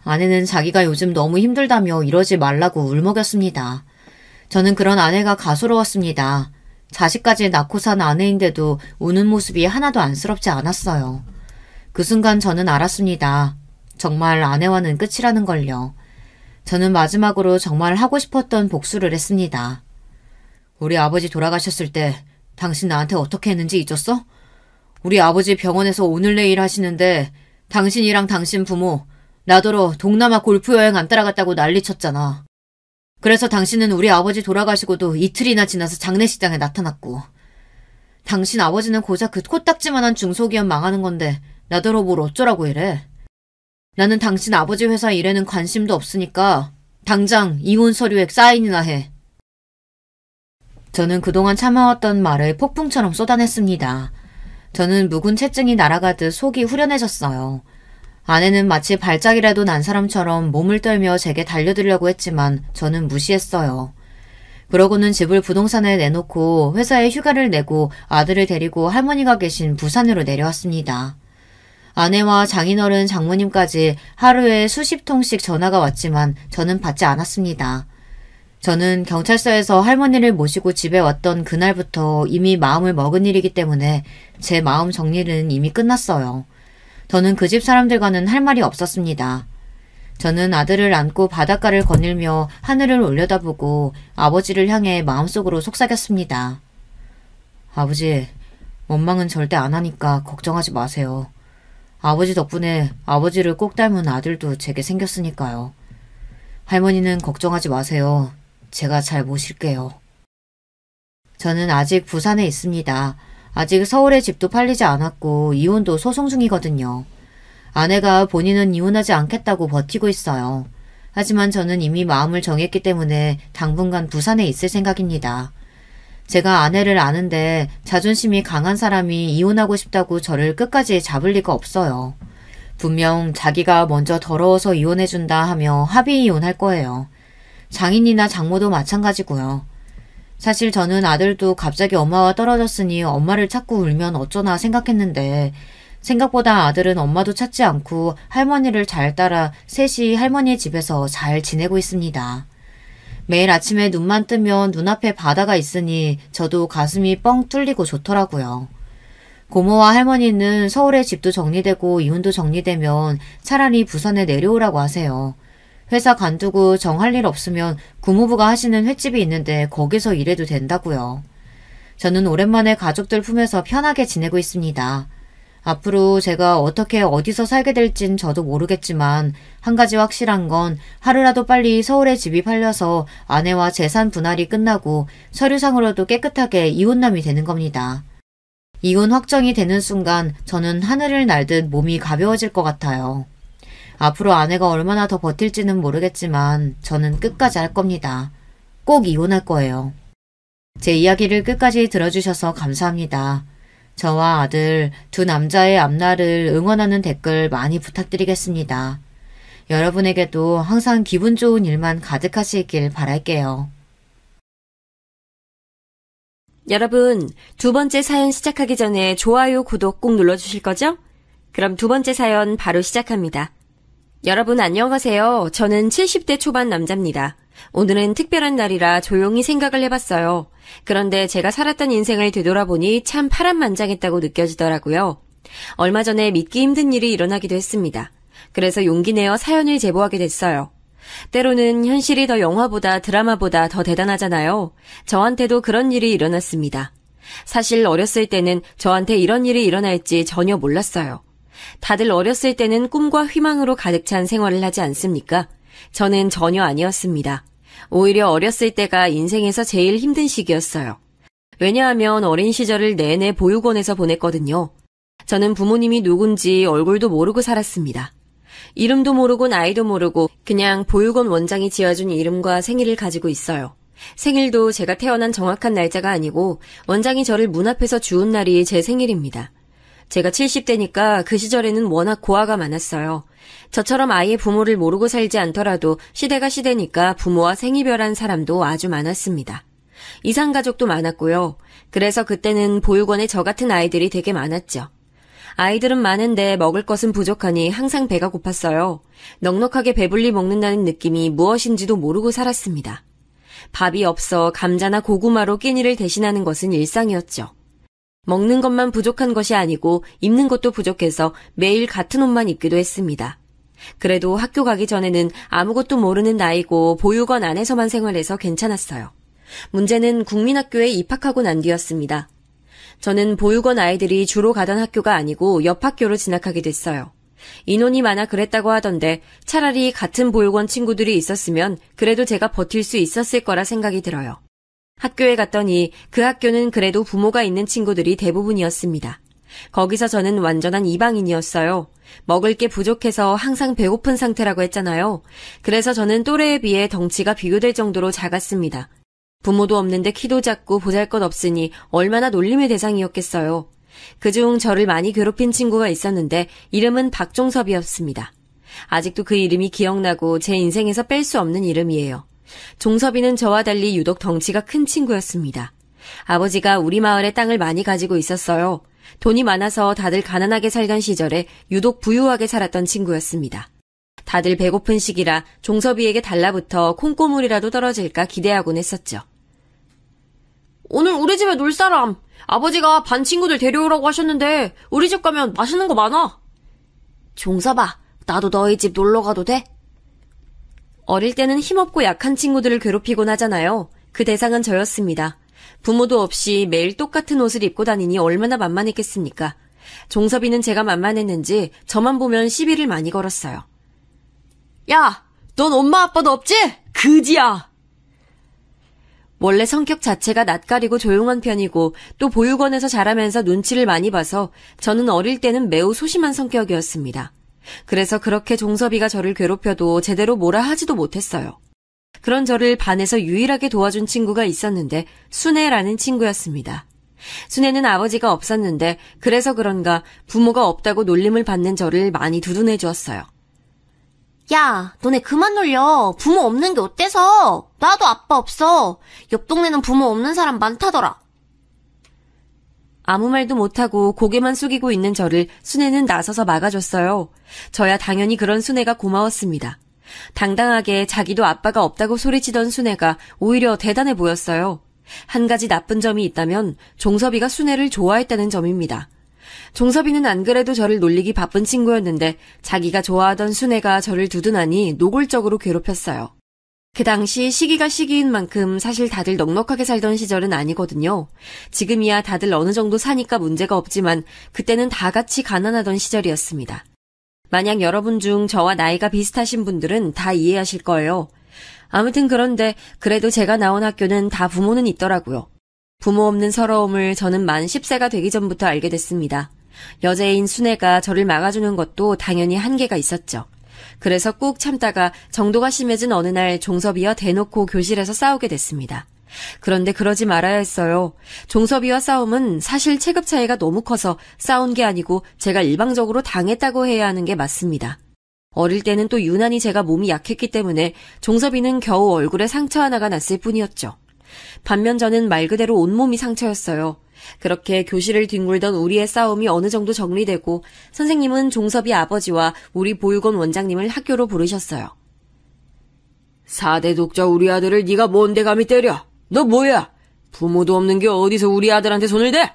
아내는 자기가 요즘 너무 힘들다며 이러지 말라고 울먹였습니다. 저는 그런 아내가 가소로웠습니다. 자식까지 낳고 산 아내인데도 우는 모습이 하나도 안쓰럽지 않았어요. 그 순간 저는 알았습니다. 정말 아내와는 끝이라는 걸요. 저는 마지막으로 정말 하고 싶었던 복수를 했습니다. 우리 아버지 돌아가셨을 때 당신 나한테 어떻게 했는지 잊었어? 우리 아버지 병원에서 오늘 내일 하시는데 당신이랑 당신 부모 나더러 동남아 골프 여행 안 따라갔다고 난리쳤잖아. 그래서 당신은 우리 아버지 돌아가시고도 이틀이나 지나서 장례식장에 나타났고 당신 아버지는 고작 그 코딱지만한 중소기업 망하는 건데 나더러 뭘 어쩌라고 이래. 나는 당신 아버지 회사 일에는 관심도 없으니까 당장 이혼 서류에 사인이나 해. 저는 그동안 참아왔던 말을 폭풍처럼 쏟아냈습니다. 저는 묵은 체증이 날아가듯 속이 후련해졌어요. 아내는 마치 발작이라도 난 사람처럼 몸을 떨며 제게 달려들려고 했지만 저는 무시했어요. 그러고는 집을 부동산에 내놓고 회사에 휴가를 내고 아들을 데리고 할머니가 계신 부산으로 내려왔습니다. 아내와 장인어른 장모님까지 하루에 수십 통씩 전화가 왔지만 저는 받지 않았습니다. 저는 경찰서에서 할머니를 모시고 집에 왔던 그날부터 이미 마음을 먹은 일이기 때문에 제 마음 정리는 이미 끝났어요. 저는 그 집 사람들과는 할 말이 없었습니다. 저는 아들을 안고 바닷가를 거닐며 하늘을 올려다보고 아버지를 향해 마음속으로 속삭였습니다. 아버지, 원망은 절대 안 하니까 걱정하지 마세요. 아버지 덕분에 아버지를 꼭 닮은 아들도 제게 생겼으니까요. 할머니는 걱정하지 마세요. 제가 잘 모실게요. 저는 아직 부산에 있습니다. 아직 서울의 집도 팔리지 않았고 이혼도 소송 중이거든요. 아내가 본인은 이혼하지 않겠다고 버티고 있어요. 하지만 저는 이미 마음을 정했기 때문에 당분간 부산에 있을 생각입니다. 제가 아내를 아는데 자존심이 강한 사람이 이혼하고 싶다고 저를 끝까지 잡을 리가 없어요. 분명 자기가 먼저 더러워서 이혼해준다 하며 합의 이혼할 거예요. 장인이나 장모도 마찬가지고요. 사실 저는 아들도 갑자기 엄마와 떨어졌으니 엄마를 찾고 울면 어쩌나 생각했는데 생각보다 아들은 엄마도 찾지 않고 할머니를 잘 따라 셋이 할머니의 집에서 잘 지내고 있습니다. 매일 아침에 눈만 뜨면 눈앞에 바다가 있으니 저도 가슴이 뻥 뚫리고 좋더라고요. 고모와 할머니는 서울에 집도 정리되고 이혼도 정리되면 차라리 부산에 내려오라고 하세요. 회사 관두고 정할 일 없으면 구모부가 하시는 횟집이 있는데 거기서 일해도 된다고요. 저는 오랜만에 가족들 품에서 편하게 지내고 있습니다. 앞으로 제가 어떻게 어디서 살게 될진 저도 모르겠지만 한 가지 확실한 건 하루라도 빨리 서울에 집이 팔려서 아내와 재산 분할이 끝나고 서류상으로도 깨끗하게 이혼남이 되는 겁니다. 이혼 확정이 되는 순간 저는 하늘을 날듯 몸이 가벼워질 것 같아요. 앞으로 아내가 얼마나 더 버틸지는 모르겠지만 저는 끝까지 할 겁니다. 꼭 이혼할 거예요. 제 이야기를 끝까지 들어주셔서 감사합니다. 저와 아들 두 남자의 앞날을 응원하는 댓글 많이 부탁드리겠습니다. 여러분에게도 항상 기분 좋은 일만 가득하시길 바랄게요.
여러분, 두 번째 사연 시작하기 전에 좋아요, 구독 꼭 눌러주실 거죠? 그럼 두 번째 사연 바로 시작합니다. 여러분 안녕하세요. 저는 70대 초반 남자입니다. 오늘은 특별한 날이라 조용히 생각을 해봤어요. 그런데 제가 살았던 인생을 되돌아보니 참 파란만장했다고 느껴지더라고요. 얼마 전에 믿기 힘든 일이 일어나기도 했습니다. 그래서 용기 내어 사연을 제보하게 됐어요. 때로는 현실이 더 영화보다 드라마보다 더 대단하잖아요. 저한테도 그런 일이 일어났습니다. 사실 어렸을 때는 저한테 이런 일이 일어날지 전혀 몰랐어요. 다들 어렸을 때는 꿈과 희망으로 가득 찬 생활을 하지 않습니까? 저는 전혀 아니었습니다. 오히려 어렸을 때가 인생에서 제일 힘든 시기였어요. 왜냐하면 어린 시절을 내내 보육원에서 보냈거든요. 저는 부모님이 누군지 얼굴도 모르고 살았습니다. 이름도 모르고 나이도 모르고 그냥 보육원 원장이 지어준 이름과 생일을 가지고 있어요. 생일도 제가 태어난 정확한 날짜가 아니고 원장이 저를 문 앞에서 주운 날이 제 생일입니다. 제가 70대니까 그 시절에는 워낙 고아가 많았어요. 저처럼 아예 부모를 모르고 살지 않더라도 시대가 시대니까 부모와 생이별한 사람도 아주 많았습니다. 이상가족도 많았고요. 그래서 그때는 보육원에 저 같은 아이들이 되게 많았죠. 아이들은 많은데 먹을 것은 부족하니 항상 배가 고팠어요. 넉넉하게 배불리 먹는다는 느낌이 무엇인지도 모르고 살았습니다. 밥이 없어 감자나 고구마로 끼니를 대신하는 것은 일상이었죠. 먹는 것만 부족한 것이 아니고 입는 것도 부족해서 매일 같은 옷만 입기도 했습니다. 그래도 학교 가기 전에는 아무것도 모르는 나이고 보육원 안에서만 생활해서 괜찮았어요. 문제는 국민학교에 입학하고 난 뒤였습니다. 저는 보육원 아이들이 주로 가던 학교가 아니고 옆 학교로 진학하게 됐어요. 인원이 많아 그랬다고 하던데 차라리 같은 보육원 친구들이 있었으면 그래도 제가 버틸 수 있었을 거라 생각이 들어요. 학교에 갔더니 그 학교는 그래도 부모가 있는 친구들이 대부분이었습니다. 거기서 저는 완전한 이방인이었어요. 먹을 게 부족해서 항상 배고픈 상태라고 했잖아요. 그래서 저는 또래에 비해 덩치가 비교될 정도로 작았습니다. 부모도 없는데 키도 작고 보잘것없으니 얼마나 놀림의 대상이었겠어요. 그중 저를 많이 괴롭힌 친구가 있었는데 이름은 박종섭이었습니다. 아직도 그 이름이 기억나고 제 인생에서 뺄 수 없는 이름이에요. 종섭이는 저와 달리 유독 덩치가 큰 친구였습니다. 아버지가 우리 마을에 땅을 많이 가지고 있었어요. 돈이 많아서 다들 가난하게 살던 시절에 유독 부유하게 살았던 친구였습니다. 다들 배고픈 시기라 종섭이에게 달라붙어 콩고물이라도 떨어질까 기대하곤 했었죠. 오늘 우리 집에 놀 사람! 아버지가 반 친구들 데려오라고 하셨는데 우리 집 가면 맛있는 거 많아. 종섭아, 나도 너희 집 놀러 가도 돼? 어릴 때는 힘없고 약한 친구들을 괴롭히곤 하잖아요. 그 대상은 저였습니다. 부모도 없이 매일 똑같은 옷을 입고 다니니 얼마나 만만했겠습니까? 종섭이는 제가 만만했는지 저만 보면 시비를 많이 걸었어요. 야, 넌 엄마 아빠도 없지? 그지야! 원래 성격 자체가 낯가리고 조용한 편이고 또 보육원에서 자라면서 눈치를 많이 봐서 저는 어릴 때는 매우 소심한 성격이었습니다. 그래서 그렇게 종섭이가 저를 괴롭혀도 제대로 뭐라 하지도 못했어요. 그런 저를 반에서 유일하게 도와준 친구가 있었는데 순애라는 친구였습니다. 순애는 아버지가 없었는데 그래서 그런가 부모가 없다고 놀림을 받는 저를 많이 두둔해 주었어요. 야, 너네 그만 놀려. 부모 없는 게 어때서? 나도 아빠 없어. 옆 동네는 부모 없는 사람 많다더라. 아무 말도 못하고 고개만 숙이고 있는 저를 순애는 나서서 막아줬어요. 저야 당연히 그런 순애가 고마웠습니다. 당당하게 자기도 아빠가 없다고 소리치던 순애가 오히려 대단해 보였어요. 한 가지 나쁜 점이 있다면 종섭이가 순애를 좋아했다는 점입니다. 종섭이는 안 그래도 저를 놀리기 바쁜 친구였는데 자기가 좋아하던 순애가 저를 두둔하니 노골적으로 괴롭혔어요. 그 당시 시기가 시기인 만큼 사실 다들 넉넉하게 살던 시절은 아니거든요. 지금이야 다들 어느 정도 사니까 문제가 없지만 그때는 다 같이 가난하던 시절이었습니다. 만약 여러분 중 저와 나이가 비슷하신 분들은 다 이해하실 거예요. 아무튼 그런데 그래도 제가 나온 학교는 다 부모는 있더라고요. 부모 없는 서러움을 저는 만 10세가 되기 전부터 알게 됐습니다. 여자인 순애가 저를 막아주는 것도 당연히 한계가 있었죠. 그래서 꾹 참다가 정도가 심해진 어느 날 종섭이와 대놓고 교실에서 싸우게 됐습니다. 그런데 그러지 말아야 했어요. 종섭이와 싸움은 사실 체급 차이가 너무 커서 싸운 게 아니고 제가 일방적으로 당했다고 해야 하는 게 맞습니다. 어릴 때는 또 유난히 제가 몸이 약했기 때문에 종섭이는 겨우 얼굴에 상처 하나가 났을 뿐이었죠. 반면 저는 말 그대로 온몸이 상처였어요. 그렇게 교실을 뒹굴던 우리의 싸움이 어느 정도 정리되고 선생님은 종섭이 아버지와 우리 보육원 원장님을 학교로 부르셨어요. 4대 독자 우리 아들을 네가 뭔데 감히 때려? 너 뭐야? 부모도 없는 게 어디서 우리 아들한테 손을 대?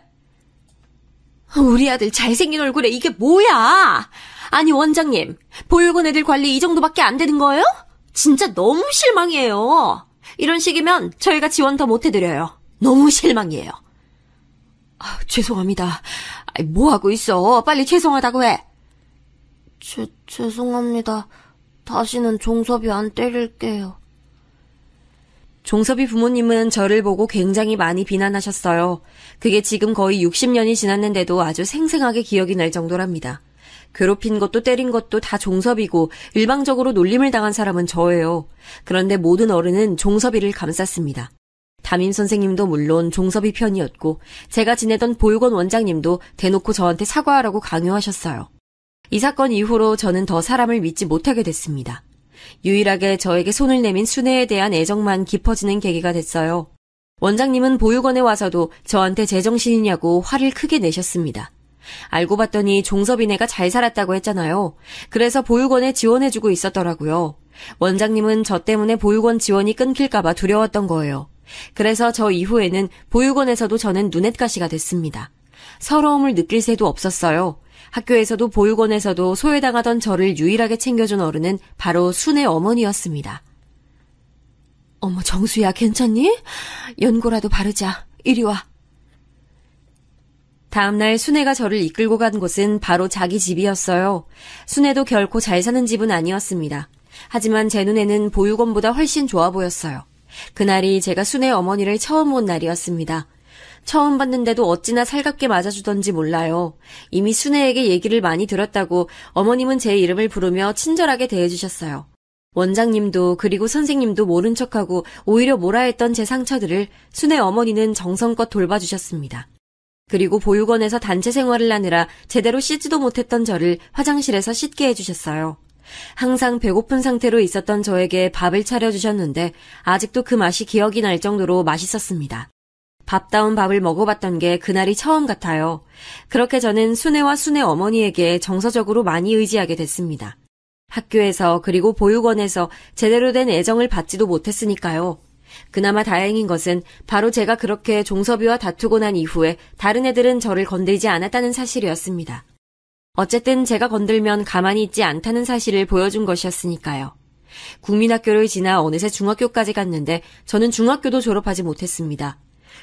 우리 아들 잘생긴 얼굴에 이게 뭐야? 아니 원장님, 보육원 애들 관리 이 정도밖에 안 되는 거예요? 진짜 너무 실망이에요. 이런 식이면 저희가 지원 더 못해드려요. 너무 실망이에요. 죄송합니다. 뭐하고 있어? 빨리 죄송하다고 해. 죄송합니다. 다시는 종섭이 안 때릴게요. 종섭이 부모님은 저를 보고 굉장히 많이 비난하셨어요. 그게 지금 거의 60년이 지났는데도 아주 생생하게 기억이 날 정도랍니다. 괴롭힌 것도 때린 것도 다 종섭이고 일방적으로 놀림을 당한 사람은 저예요. 그런데 모든 어른은 종섭이를 감쌌습니다. 담임 선생님도 물론 종섭이 편이었고 제가 지내던 보육원 원장님도 대놓고 저한테 사과하라고 강요하셨어요. 이 사건 이후로 저는 더 사람을 믿지 못하게 됐습니다. 유일하게 저에게 손을 내민 순애에 대한 애정만 깊어지는 계기가 됐어요. 원장님은 보육원에 와서도 저한테 제정신이냐고 화를 크게 내셨습니다. 알고 봤더니 종섭이네가 잘 살았다고 했잖아요. 그래서 보육원에 지원해주고 있었더라고요. 원장님은 저 때문에 보육원 지원이 끊길까봐 두려웠던 거예요. 그래서 저 이후에는 보육원에서도 저는 눈엣가시가 됐습니다. 서러움을 느낄 새도 없었어요. 학교에서도 보육원에서도 소외당하던 저를 유일하게 챙겨준 어른은 바로 순애 어머니였습니다. 어머 정수야 괜찮니? 연고라도 바르자. 이리 와. 다음날 순애가 저를 이끌고 간 곳은 바로 자기 집이었어요. 순애도 결코 잘 사는 집은 아니었습니다. 하지만 제 눈에는 보육원보다 훨씬 좋아 보였어요. 그날이 제가 순애 어머니를 처음 본 날이었습니다. 처음 봤는데도 어찌나 살갑게 맞아주던지 몰라요. 이미 순애에게 얘기를 많이 들었다고 어머님은 제 이름을 부르며 친절하게 대해주셨어요. 원장님도 그리고 선생님도 모른 척하고 오히려 뭐라 했던 제 상처들을 순애 어머니는 정성껏 돌봐주셨습니다. 그리고 보육원에서 단체 생활을 하느라 제대로 씻지도 못했던 저를 화장실에서 씻게 해주셨어요. 항상 배고픈 상태로 있었던 저에게 밥을 차려주셨는데 아직도 그 맛이 기억이 날 정도로 맛있었습니다. 밥다운 밥을 먹어봤던 게 그날이 처음 같아요. 그렇게 저는 순애와 순애 어머니에게 정서적으로 많이 의지하게 됐습니다. 학교에서 그리고 보육원에서 제대로 된 애정을 받지도 못했으니까요. 그나마 다행인 것은 바로 제가 그렇게 종섭이와 다투고 난 이후에 다른 애들은 저를 건들지 않았다는 사실이었습니다. 어쨌든 제가 건들면 가만히 있지 않다는 사실을 보여준 것이었으니까요. 국민학교를 지나 어느새 중학교까지 갔는데 저는 중학교도 졸업하지 못했습니다.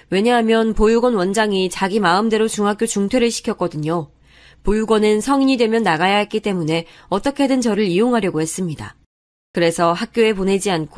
왜냐하면 보육원 원장이 자기 마음대로 중학교 중퇴를 시켰거든요. 보육원은 성인이 되면 나가야 했기 때문에 어떻게든 저를 이용하려고 했습니다. 그래서 학교에 보내지 않고